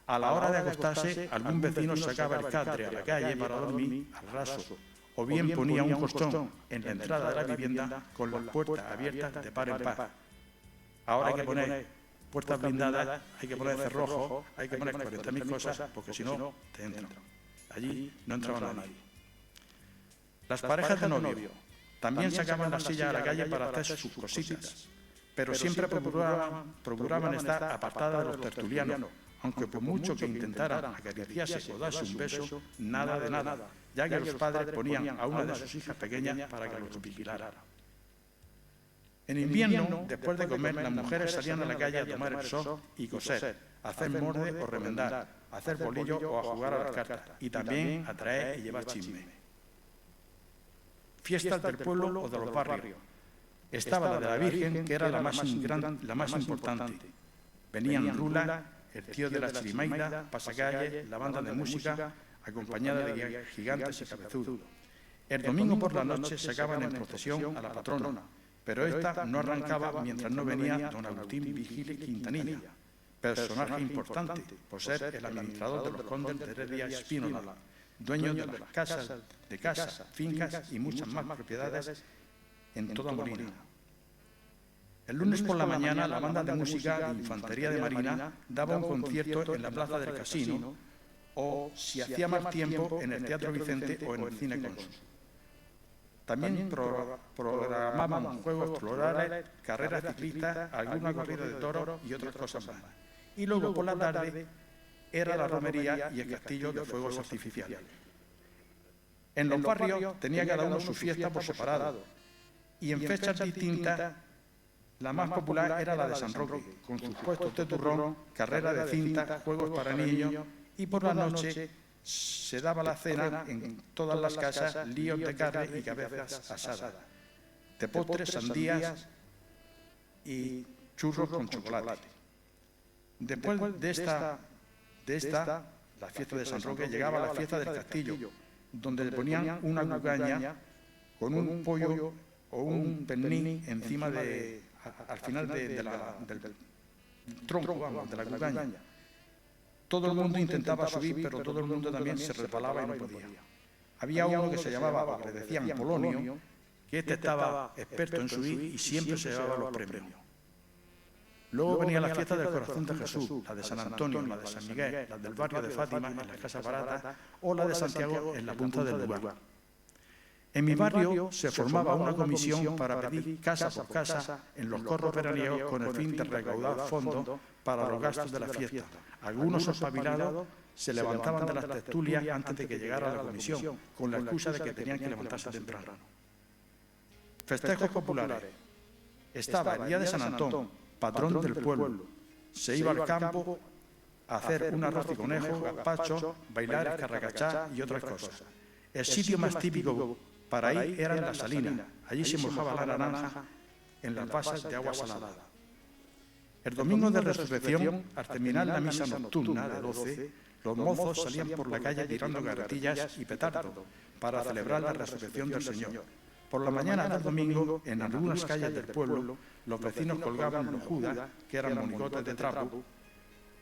A la hora de acostarse, algún vecino sacaba el catre a la calle para dormir al raso, o bien ponía un colchón en la entrada de la vivienda con las puertas abiertas de par en par. Ahora hay que poner puertas blindadas, hay que poner cerrojos, hay que poner 40.000 cosas, porque si no, te entran. Allí no entraba nadie. Las parejas de novio también sacaban la silla a la calle para hacer sus cositas, pero siempre procuraban estar apartadas de los tertulianos, aunque por mucho que intentaran acariciarse o darse un beso, nada de nada, ya que los padres ponían a una de sus hijas pequeñas para que los vigilara. En invierno, después de comer, las mujeres salían a la calle a tomar el sol y coser, a hacer morde o remendar, a hacer bolillo o a jugar a las cartas, y también a traer y llevar chisme. Fiestas del pueblo o de los barrios. Estaba la de la Virgen, que era la más importante. Venían Rula, el tío de la Chirimaida, Pasacalle, la banda de música, acompañada de gigantes y cabezudos. El domingo por la noche sacaban en procesión a la patrona, pero esta no arrancaba mientras no venía don Agustín Vigile Quintanilla, personaje importante por ser el administrador de los condes de Heredia y Espínola, dueño de las casas, fincas y muchas más propiedades en toda Molina. El lunes por la mañana, la banda de música de Infantería de Marina daba un concierto en la plaza del Casino, o, si hacía mal tiempo, en el Teatro Vicente o en el Cine Cónsul. También programaban juegos florales, carreras ciclistas, alguna corrida de toros y otras cosas más. Y luego por la tarde era la romería y el castillo de fuegos artificiales. En los barrios tenía cada uno su fiesta por separado, y en fechas distintas la más popular era la de San Roque, con sus puestos de turrón, carrera de cinta, juegos para niños, y por la noche se daba la cena en todas las casas, líos de carne y cabezas asadas, de postres, sandías y churros con chocolate. Después de esta, la fiesta de San Roque, llegaba la fiesta del castillo, donde le ponían una cucaña con un pollo o un pernil encima al final del tronco, vamos, de la cucaña. Todo el mundo intentaba subir, pero todo el mundo también se resbalaba y no podía. Había uno que se llamaba, o que le decían Polonio, que estaba experto en subir y siempre se llevaba los premios. Luego venía la fiesta del Corazón de Jesús, la de San Antonio, la de San Miguel, la del barrio de Fátima, en las Casas Baratas, o la de Santiago, en la Punta del Lugar. En mi barrio se formaba una comisión para pedir casa por casa en los corros veraniegos con el fin de recaudar fondos para los gastos de la fiesta. Algunos espabilados se levantaban de las tertulias antes de que llegara la comisión, con la excusa de que tenían que levantarse temprano. Festejos populares. Estaba el día de San Antón, patrón del pueblo. Se iba al campo a hacer un arroz y conejo, gazpacho, bailar el carracachá y otras cosas. El sitio más típico para ir era en la Salina. Allí se mojaba la naranja en las vasas de agua salada. El domingo de Resurrección, al terminar la misa nocturna de 12, los mozos salían por la calle tirando carretillas y petardos para celebrar la resurrección del Señor. Por la mañana del domingo, en algunas calles del pueblo, los vecinos colgaban los judas, que eran monigotes de trapo,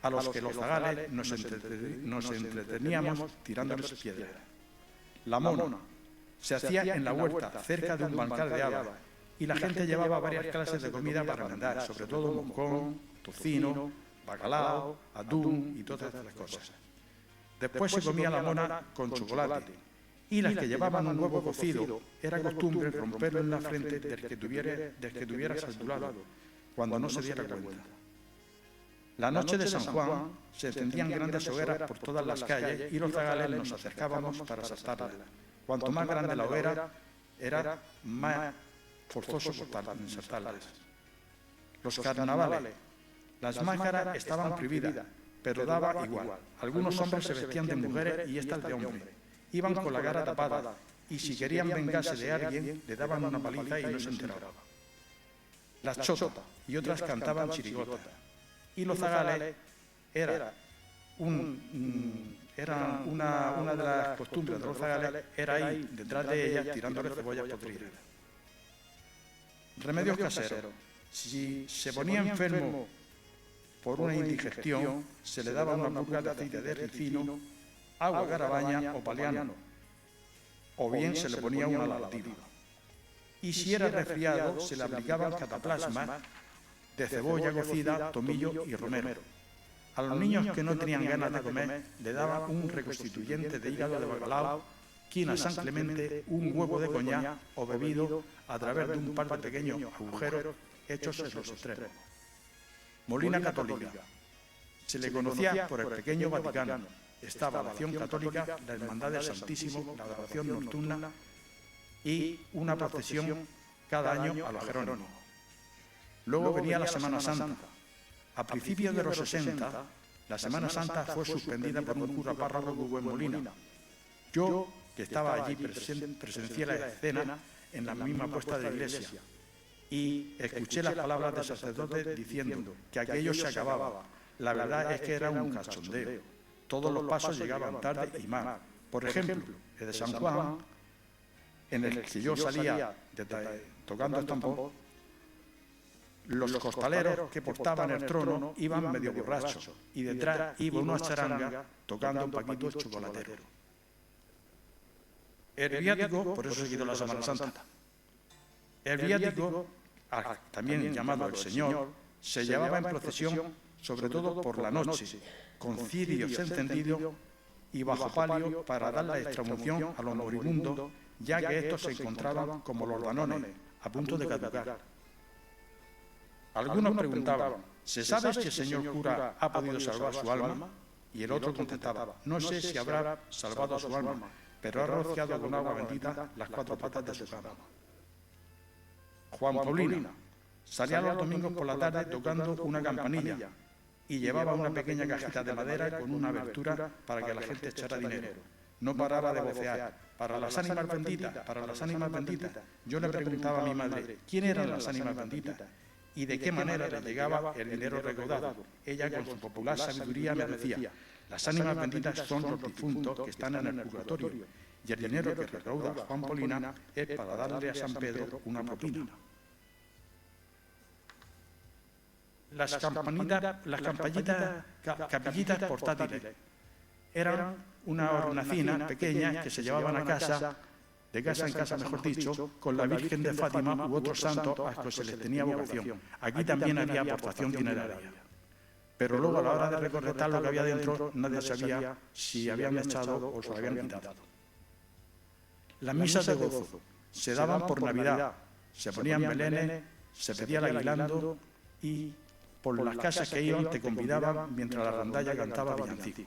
a los que los zagales nos entreteníamos tirándoles piedras. La mona. Se hacía en la huerta, cerca de un bancal de habas, y la gente llevaba varias clases de comida para merendar, sobre todo moscón, tocino, bacalao, atún y todas esas cosas. Después se comía la mona con chocolate, y las que llevaban un huevo cocido era costumbre romperlo en la frente del que tuvieras a tu lado, cuando no se diera cuenta. La noche de San Juan se encendían grandes hogueras por todas las calles y los zagales nos acercábamos para saltarlas. Cuanto más grande la hoguera, era más forzoso saltarlas. Los carnavales, las máscaras estaban prohibidas, pero daba igual. Algunos hombres se vestían de mujeres y estas de hombres. Iban con la cara tapada y si querían vengarse de alguien, le daban una paliza y no se enteraban. Las chotas y otras cantaban chirigotas. Y los zagales era una de las costumbres de los zagales, era ir detrás de ellas tirándole cebollas podridas. Remedios caseros. Si se ponía enfermo por una indigestión, se le daba una purga de aceite de ricino, agua garabaña o paliano, o bien se le ponía una lavativa. Y si era resfriado, se le aplicaban cataplasmas de cebolla cocida, tomillo y romero. A los niños que no tenían ganas de comer, le daban un reconstituyente de hígado de bacalao, quina San Clemente, un huevo de coñac o bebido a través de un par de pequeños agujeros hechos en los extremos. Molina católica. Se le conocía por el pequeño Vaticano. Estaba la acción católica, la Hermandad del Santísimo, la adoración nocturna y una procesión cada año a los Jerónimos. Luego venía la Semana Santa. A principios de los 60, la Semana Santa fue suspendida por un cura párroco que hubo en Molina. Yo, que estaba allí, presencié la escena en la misma puesta de la iglesia y escuché las palabras del sacerdote diciendo que aquello se acababa. La verdad es que era un cachondeo. Todos los pasos llegaban tarde y mal. Por ejemplo, el de San Juan, en el que yo salía tocando el tambor, los costaleros que portaban el trono iban medio borrachos y detrás iba una charanga tocando un paquito chocolatero. El viático, por eso se quitó la Semana Santa. El viático, también llamado el Señor, se llevaba en procesión sobre todo por la noche, con cirios encendidos y bajo palio para dar la extramunción a los moribundos, ya que estos se encontraban como los danones, a punto de caducar. Algunos preguntaban, ¿se sabe si el señor cura ha podido salvar su alma? Y el otro contestaba, no sé si habrá salvado su alma, pero ha rociado con agua bendita las cuatro patas de su cama. Juan Paulina salía los domingos por la tarde tocando una campanilla y llevaba una pequeña cajita de madera con una abertura para que la gente echara dinero. No paraba de vocear, para las ánimas benditas, para las ánimas benditas. Yo le preguntaba a mi madre, ¿quién eran las ánimas benditas? Y de qué manera le llegaba el dinero recaudado. Ella, con su popular sabiduría, me decía, las ánimas benditas son los difuntos que están en el purgatorio, y el dinero que recauda Juan Paulina es para darle a San Pedro una propina. Las capillitas portátiles eran una hornacina pequeña que se llevaban a casa, de casa en casa, mejor dicho, con la Virgen de Fátima u otros santos a los que se les tenía vocación. Aquí también había aportación dineraria. Pero luego, a la hora de recolectar lo que había dentro, nadie sabía si habían echado o se lo habían quitado. Las misas de gozo se daban por Navidad, se ponían belenes, se pedía el aguinaldo y por las casas que iban te convidaban mientras la rondalla cantaba villancico.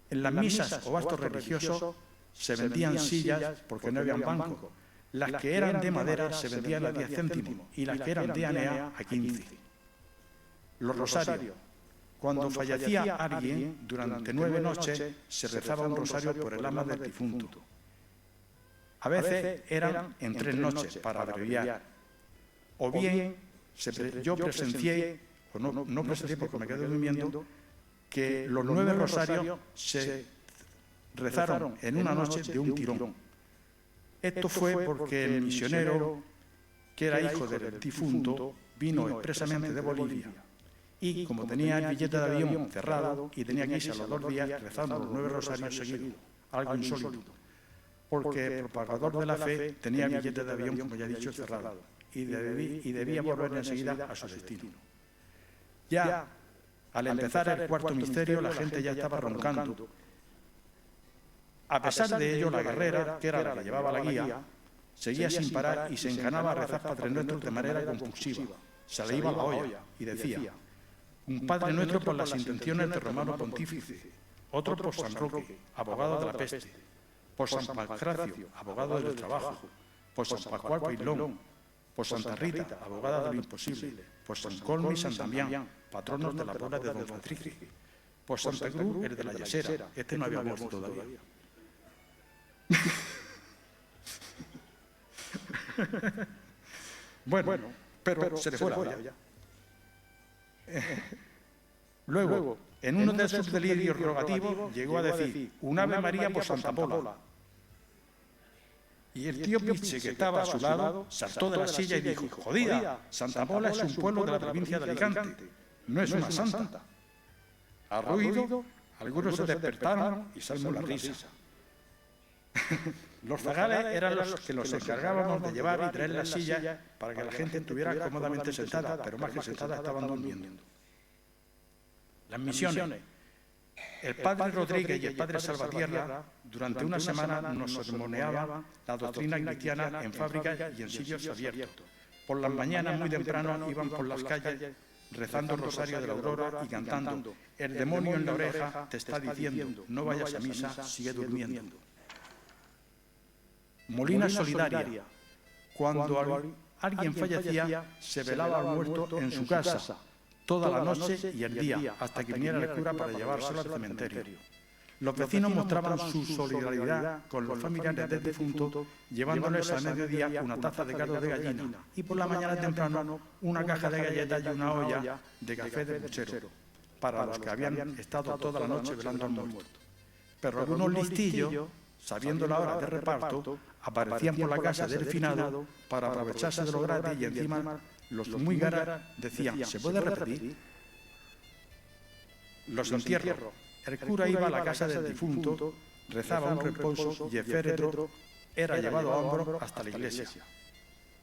En las misas o actos religiosos se vendían sillas porque no habían banco. Las que eran de madera se vendían a 10 céntimos y las que eran de anea a 15. Los rosarios. Cuando fallecía alguien, durante 9 noches se rezaba un rosario por el alma del difunto. A veces eran en 3 noches, para abreviar. O bien, yo presencié, o no presencié porque me quedé durmiendo, que los 9 rosarios se rezaron en una noche de un tirón. Esto fue porque el misionero, que era hijo del difunto, vino expresamente de Bolivia y, como tenía el billete de avión cerrado y tenía que irse a los 2 días, rezando los 9 rosarios seguidos, algo insólito. porque el propagador de la fe tenía billete de avión, como ya he dicho, cerrado, y debía volver enseguida a su destino. Ya, al empezar el cuarto misterio, la gente ya estaba roncando. A pesar de ello, la guerrera, que era la que llevaba la guía, seguía sin parar y se encanaba a rezar Padre Nuestro de manera compulsiva. Se le iba la olla y decía: un Padre Nuestro por las intenciones de Romano Pontífice, otro por San Roque, abogado de la peste, por San Pancracio, abogado del trabajo, por San Pascual Pailón, por Santa Rita, abogada de lo imposible, por San Colme y San Damián, patronos de la bola de Don Patricio, por Santa Cruz, el de la Yesera, este no había muerto todavía. Bueno, pero se le fue la olla. Luego, en uno de sus delirios rogativos, llegó a decir: un Ave María por Santa Pola. Y el tío Piche, que estaba a su lado, saltó de la silla y dijo: jodida, Santa Pola es un pueblo de la provincia de Alicante, no es una santa. Al ruido, algunos se despertaron y salmó la risa. Los zagales eran los que nos encargábamos de llevar y traer la silla para que la gente estuviera cómodamente sentada, pero más que sentada estaban durmiendo. Las misiones. El padre Rodríguez y el padre Salvatierra durante una semana nos sermoneaban la doctrina cristiana en fábricas y en sitios abiertos. Por las mañanas muy temprano iban por las calles rezando el rosario de la aurora y cantando: el demonio en la oreja te está diciendo, no vayas a misa, sigue durmiendo. Molina solidaria. Cuando alguien fallecía, se velaba al muerto en su casa, toda la noche y el día, hasta que viniera el cura para llevárselo al cementerio. Los vecinos mostraban su solidaridad con los familiares del difunto, llevándoles al mediodía una taza de caldo de gallina y por la mañana temprano una caja de galletas y una olla de café de puchero, para los que habían estado toda la noche velando al muerto. Pero algunos listillos, sabiendo la hora de reparto, aparecían por la casa del finado para aprovecharse de lo gratis y encima los muy garas decían: ¿se puede repetir? Los entierros. El cura iba a la casa del difunto, rezaba un reposo y el féretro era llevado a hombros hasta la iglesia.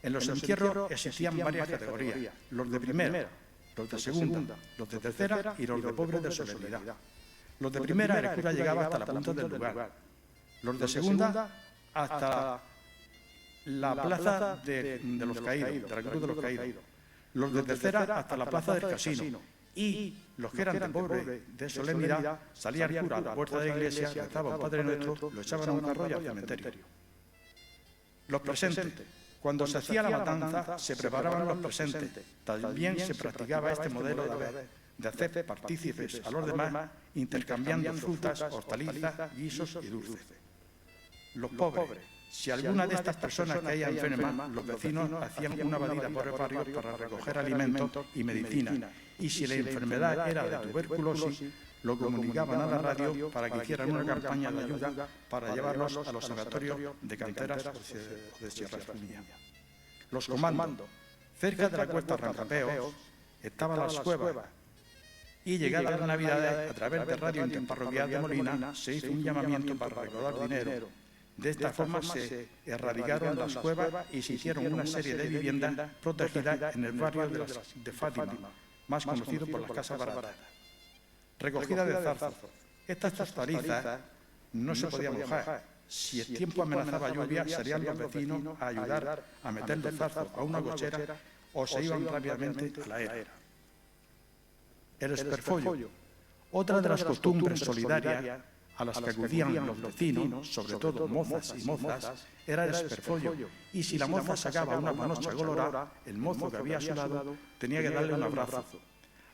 En los entierros existían varias categorías: los de primera, los de segunda, los de tercera y los de pobres de solemnidad. Los de primera, el cura llegaba hasta la punta del lugar. Los de segunda, hasta la plaza de los caídos, de la cruz de los caídos. Los de tercera, hasta la plaza del casino. Y los que eran de pobre, de solemnidad, salía el cura a la puerta de la iglesia, rezaba un Padre Nuestro, lo echaban a un carro y al cementerio. Los presentes. Cuando se hacía la matanza, se preparaban los presentes. También se practicaba este modelo de hacer partícipes a los demás, intercambiando frutas, hortalizas, guisos y dulces. Los pobres. Si alguna de estas personas caía enferma, los vecinos hacían una badida por el barrio para recoger alimentos y medicina. Y si la enfermedad era de tuberculosis, lo comunicaban a la radio para que hicieran una campaña de ayuda para llevarlos a los sanatorios de Canteras o de Sierra Espumilla. Los comandos. Cerca de la cuesta Rancapeos estaban las cuevas. Y llegada la Navidad, a través de Radio Interparroquial de Molina, se hizo un llamamiento para recaudar dinero. De esta forma se erradicaron las cuevas y se hicieron una serie de viviendas protegidas en el barrio de Fátima, más conocido por las casas baratas. Recogida de zarzos. Estas hortalizas no se podían mojar. Si el tiempo amenazaba lluvia, salían los vecinos a ayudar a meter los zarzos a una cochera o se iban rápidamente a la era. El esperfollo. Otra de las costumbres solidarias a las que acudían los vecinos, sobre todo mozas y mozas, era el esperfollo. Y si la moza sacaba una panocha colorada, el mozo que había a su lado tenía que darle un abrazo.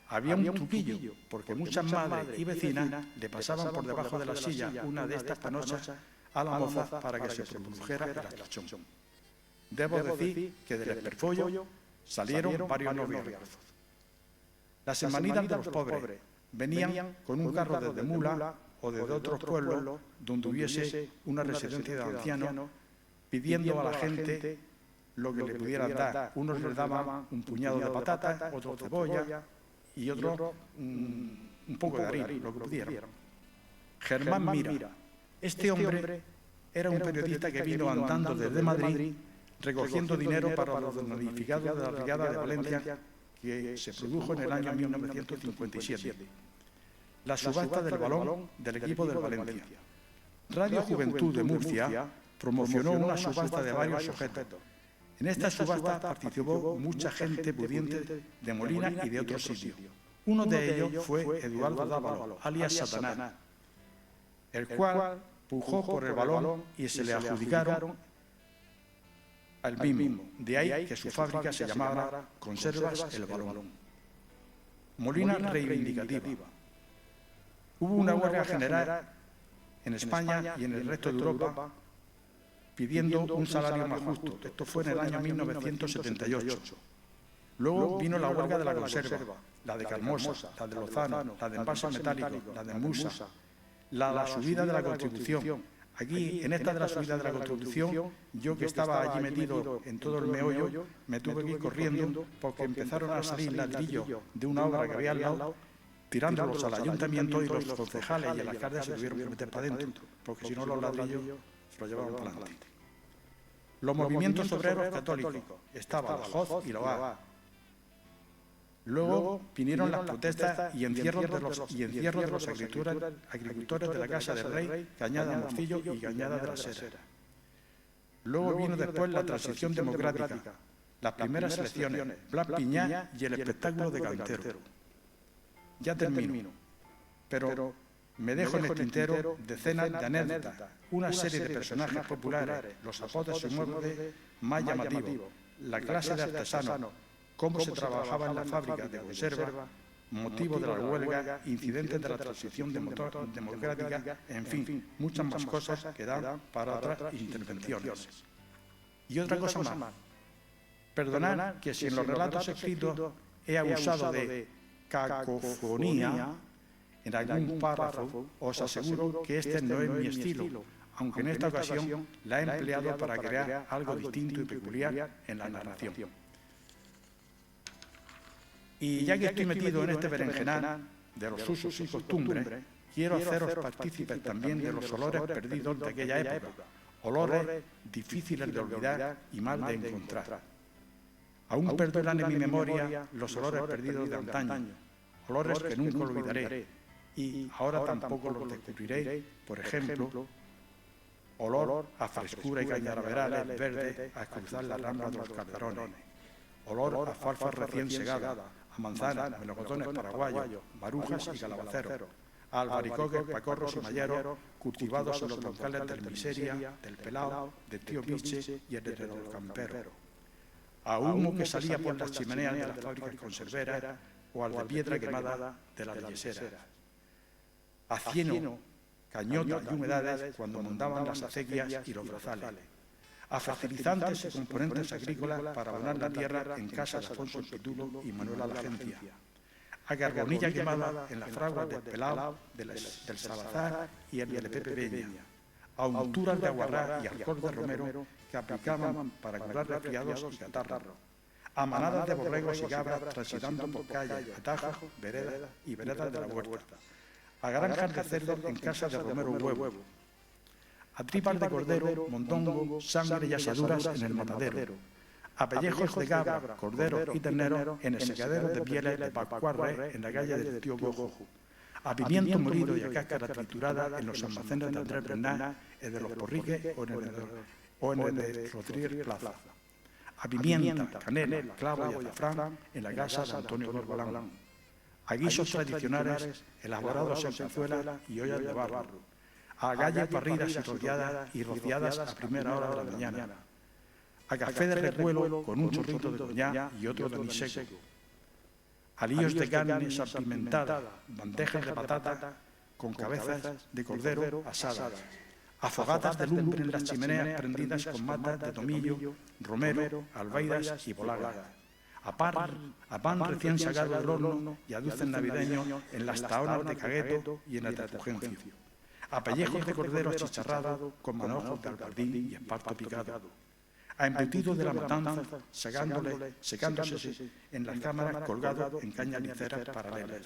Había un truquillo, porque muchas madres y vecinas le pasaban por debajo de la silla una de estas panochas a la moza para que se produjera el atrachón. Debo decir que del esperfollo salieron varios noviazgos. Las hermanitas de los pobres venían con un carro desde Mula o desde otros pueblos donde hubiese una residencia de ancianos, pidiendo a la gente lo que le pudieran dar. Unos les daban un puñado de patatas, otros cebolla y otros un poco de harina, lo que pudieran. Germán Mira. Este hombre era un periodista que vino andando desde Madrid recogiendo dinero para los damnificados de la Brigada de Valencia que se produjo en el año 1957. La subasta del balón del equipo del Valencia. Radio Juventud de Murcia promocionó una subasta de varios objetos. En esta subasta participó mucha gente pudiente de Molina y de otros sitios. Uno de ellos fue Eduardo Dávalo, alias Satanás, el cual pujó por el balón y se le adjudicaron al mismo. De ahí que su fábrica se llamara Conservas el Balón. Molina reivindicativa. Hubo una huelga general en España y en el resto de Europa pidiendo un salario más justo. Esto fue en el año 1978. Luego vino la huelga de la conserva, la de Carmosa, la de Lozano, la de envases metálicos, la de Musa, la subida de la Constitución. Aquí, en esta de la subida de la Constitución, yo que estaba allí metido en todo el meollo, me tuve que ir corriendo porque empezaron a salir ladrillos de una obra que había al lado, tirándolos al ayuntamiento, y los concejales y el alcalde se tuvieron que meter para adentro, porque si no los ladrillos se los llevaban para adelante. Los movimientos obreros católicos, estaba la JOZ y la OA. Luego vinieron las protestas y encierros de los agricultores de la Casa del Rey, Cañada Morcillo y Cañada de la Sera. Luego vino después la transición democrática, las primeras elecciones, Blas Piñá y el espectáculo de Cantero. Ya termino, pero me dejo en el tintero decenas de anécdotas, una serie de personajes populares, los apodos y muebles más llamativos, la clase de artesanos, cómo se trabajaba en la fábrica de conserva, motivo de la huelga, incidentes de la transición democrática, en fin, muchas más cosas que dan para otras intervenciones. Y otra cosa más, perdonad que si en los relatos escritos he abusado de cacofonía en algún párrafo, os aseguro que este no es mi estilo, aunque en esta ocasión la he empleado para crear algo distinto y peculiar en la narración. Y ya que estoy metido en este berenjenal de los usos y costumbres, quiero haceros partícipes también de los olores perdidos de aquella época, olores difíciles de olvidar y mal de encontrar. Aún perduran en mi memoria los olores perdidos de antaño, olores que nunca olvidaré, y ahora tampoco los descubriré, por ejemplo, olor a frescura y cañaverales verdes al cruzar la rambla de los Calderones, olor a alfalfa recién segada, a manzanas, melocotones paraguayos, marujas y calabaceros, a albaricoques, pacorros y mayeros cultivados en los troncales del Miseria, del Pelao, del Tío Piche y el de los Camperos, a humo que salía por las chimeneas de las fábricas conserveras o al de piedra quemada de las yeseras, a cieno, cañotas y humedades cuando mondaban las acequias y los brazales, a fertilizantes y componentes agrícolas para abonar la tierra en casa de Alfonso Pitulo y Manuel Alagencia, a carbonilla quemada en las fraguas del Pelao, del Salazar y el de Pepe Peña, a unturas de aguarrá y alcohol de romero que aplicaban para curar resfriados y catarros, a manadas de borregos y cabras transitando por calles, atajos, veredas y veredas de la huerta, a granjas de cerdos en casa de Romero Huevo, a tripas de cordero, mondongo, sangre y asaduras en el matadero, a pellejos de cabra, cordero y ternero en el secadero de pieles de Pascuarre en la calle del Tío Gojo, a pimiento molido y a cáscara triturada en los almacenes de Andrés Bernal, en de los Porriques o en el de Rodríguez Plaza, a pimienta, canela, clavo y azafrán en la casa de Antonio Corbalán, a guisos tradicionales elaborados en cazuelas y ollas de barro, a gallas parridas y rociadas a primera hora de la mañana, a café de recuelo con un chorrito de coñac y otro de anís seco, a líos de carne salpimentada, bandejas de patata con cabezas de cordero asadas, a fogatas de lumbre en las chimeneas prendidas con matas de tomillo, romero, albaidas y bolagas, a pan recién sacado del horno y a dulces navideños en las taonas de cagueto y en el repugencio, a pellejos de cordero achicharrado con manojos de albardín y esparto picado, a embutido de la matanza secándose en las cámaras colgado en cañas liceras paralelas,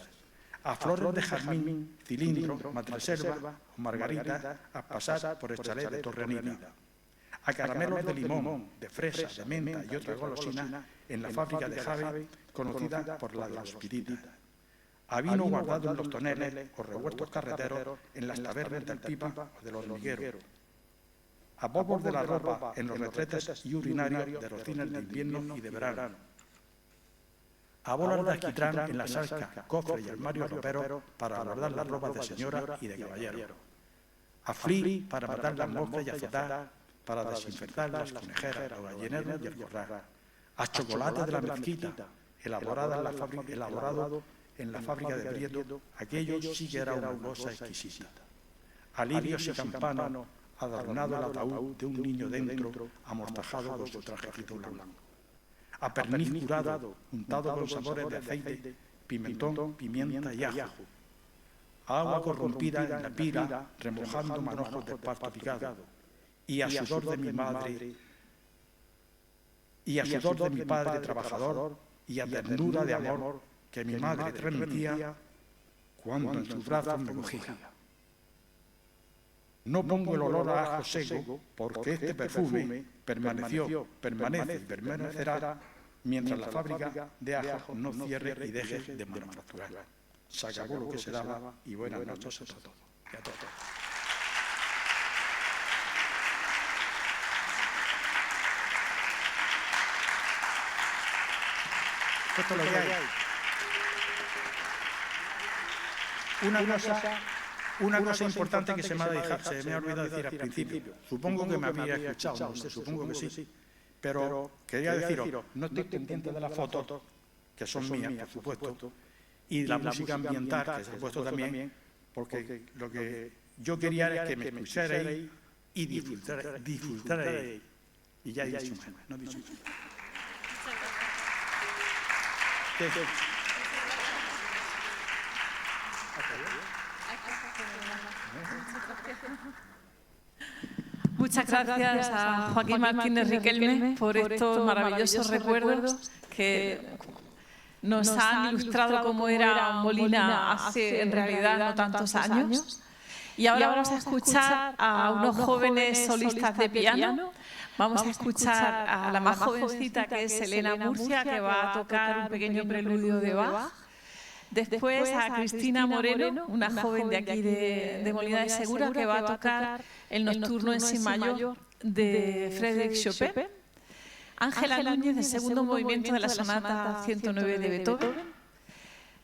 a flores de jazmín, cilindro, madreselva o margarita, a pasar por el chalet de Torrenida, a caramelos de limón, de fresa, de menta y otra golosina en la fábrica de Jave, conocida por la de los Piritas, a vino guardado en los toneles o revueltos carreteros en las tabernas del Pipa o del Hormiguero, a bobos de la ropa en los retretes y urinarios de los cines de invierno y de verano, a bolas de alquitrán en la salca, cofre y armario ropero para guardar las ropas de señora y de caballero, a fli para matar las moscas y azotar, para desinfectar las conejeras, los gallineros y el corral, a chocolate de la mezquita, elaborado en la fábrica de Prieto, aquello sí que era una cosa exquisita, a lirios y campanos, adornado el ataúd de un niño dentro, amortajado con su trajecito blanco, a perniz curado, untado con sabores de aceite, pimentón, pimienta y ajo, a agua corrompida en la pila, remojando manojos de pasto picado, y a sudor de mi madre, y a sudor de mi padre trabajador, y a ternura de amor que mi madre transmitía cuando en sus brazos me cogía. No pongo el olor a ajo seco, porque este perfume permanece y permanecerá mientras la fábrica de ajo no cierre y deje de manufacturar. Se acabó lo que se daba y buenas noches a todos y a todos. Esto es lo que hay. Una cosa importante que se me ha olvidado decir al principio. Supongo que me había escuchado, no sé, supongo que sí. Pero quería deciros, no estoy pendiente de las fotos, que son mías, por supuesto, y la música ambiental, que se ha puesto también, porque lo que yo quería era que me escucharais y disfrutarais. Y ya he dicho más, no he dicho más. Muchas gracias a Joaquín Martínez Riquelme por estos maravillosos recuerdos que nos han ilustrado cómo era Molina hace en realidad no tantos años. Y ahora vamos a escuchar a unos jóvenes solistas de piano. Vamos a escuchar a la más jovencita, que es Elena Murcia, que va a tocar un pequeño preludio de Bach. Después a Cristina Moreno, una joven de aquí de Molina de Segura, que va a tocar el nocturno en si mayor de Frédéric Chopin. Ángela Núñez, de segundo movimiento de la sonata 109 de Beethoven.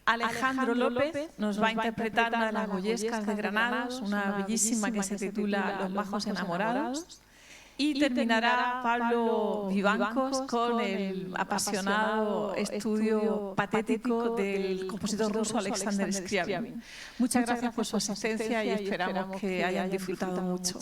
Alejandro López nos va a interpretar una de las Goyescas de Granados, una bellísima que se titula Los majos enamorados. Y terminará Pablo Vivancos con el apasionado estudio patético del compositor ruso Alexander Scriabin. Muchas gracias por su asistencia y esperamos que hayan disfrutado mucho.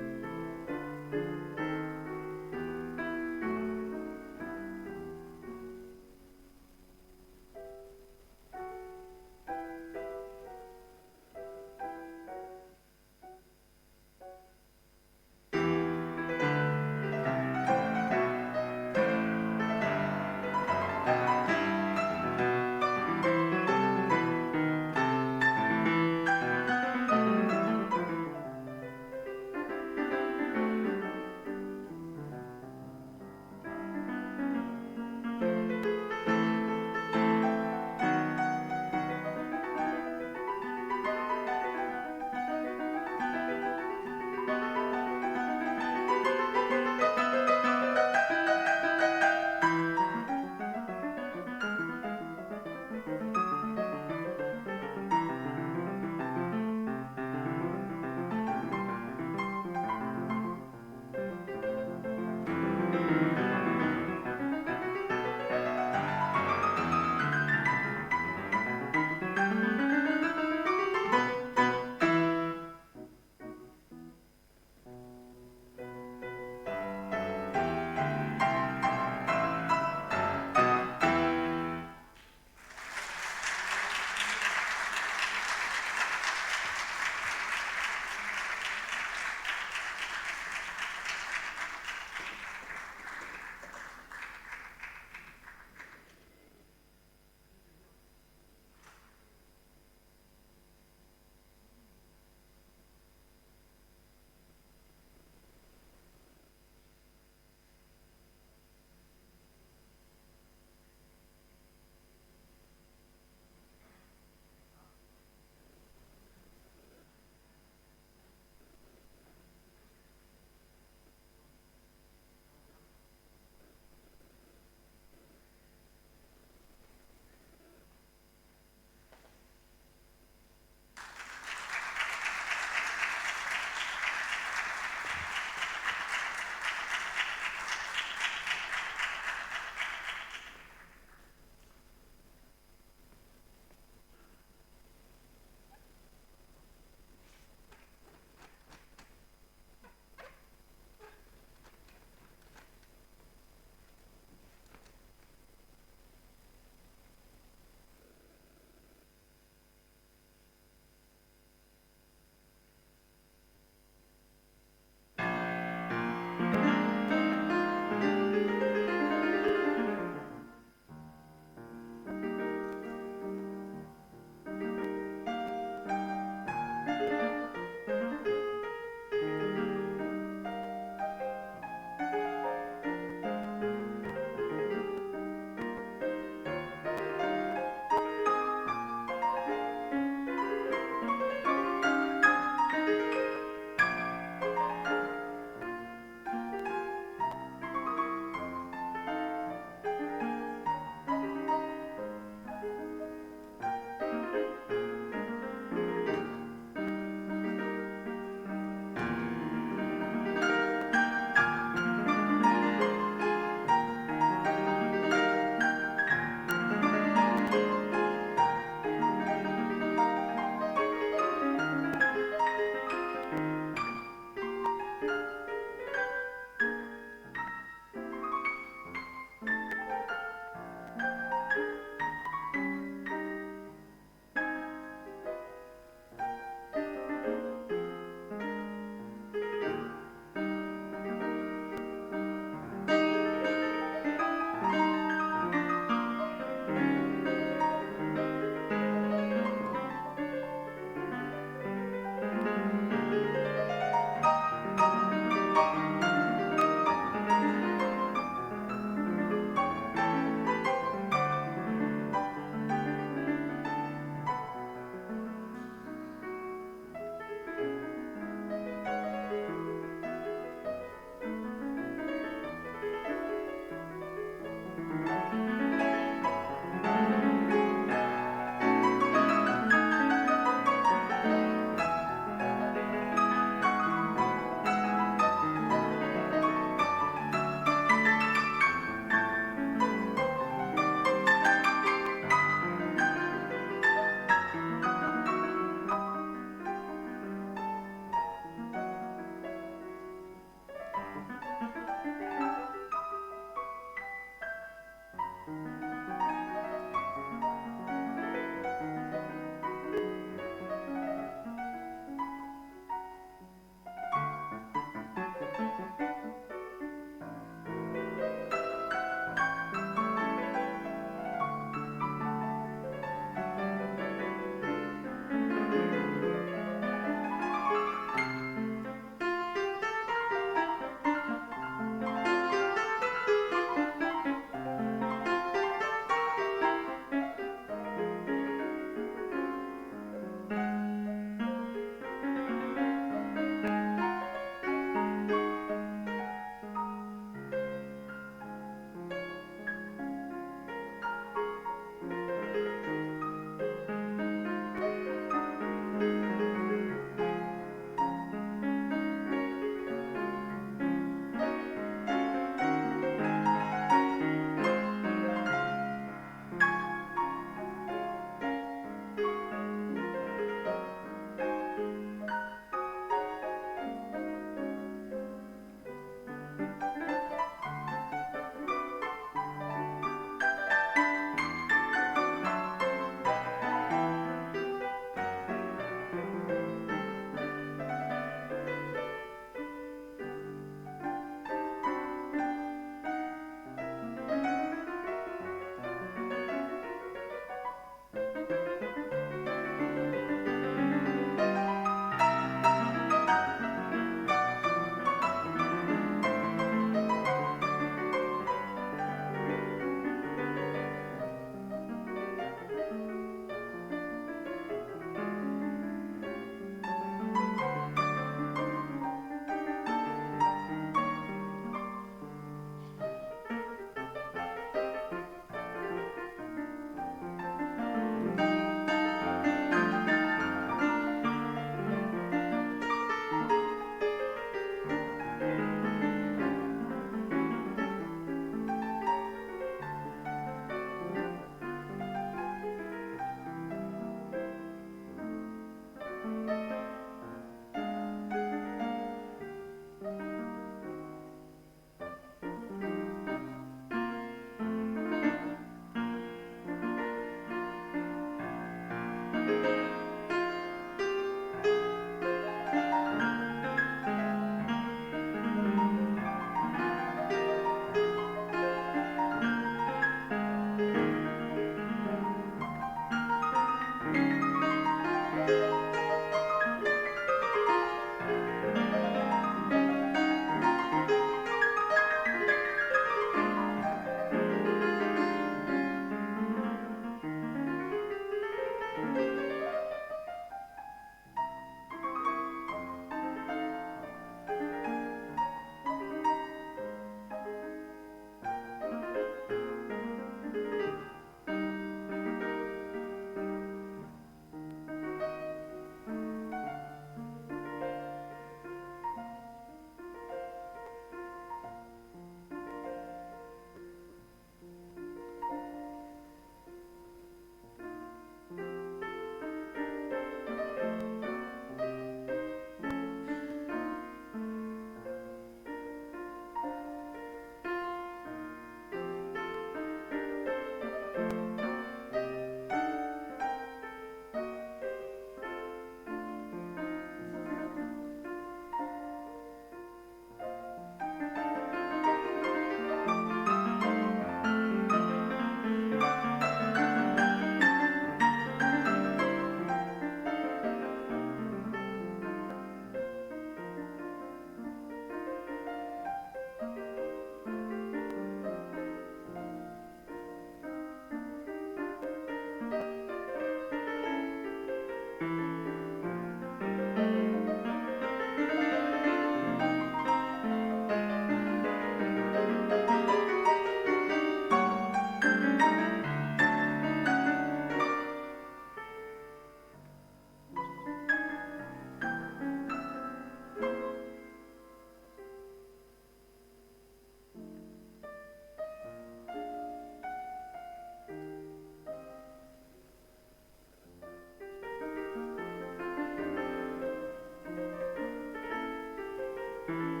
Amén.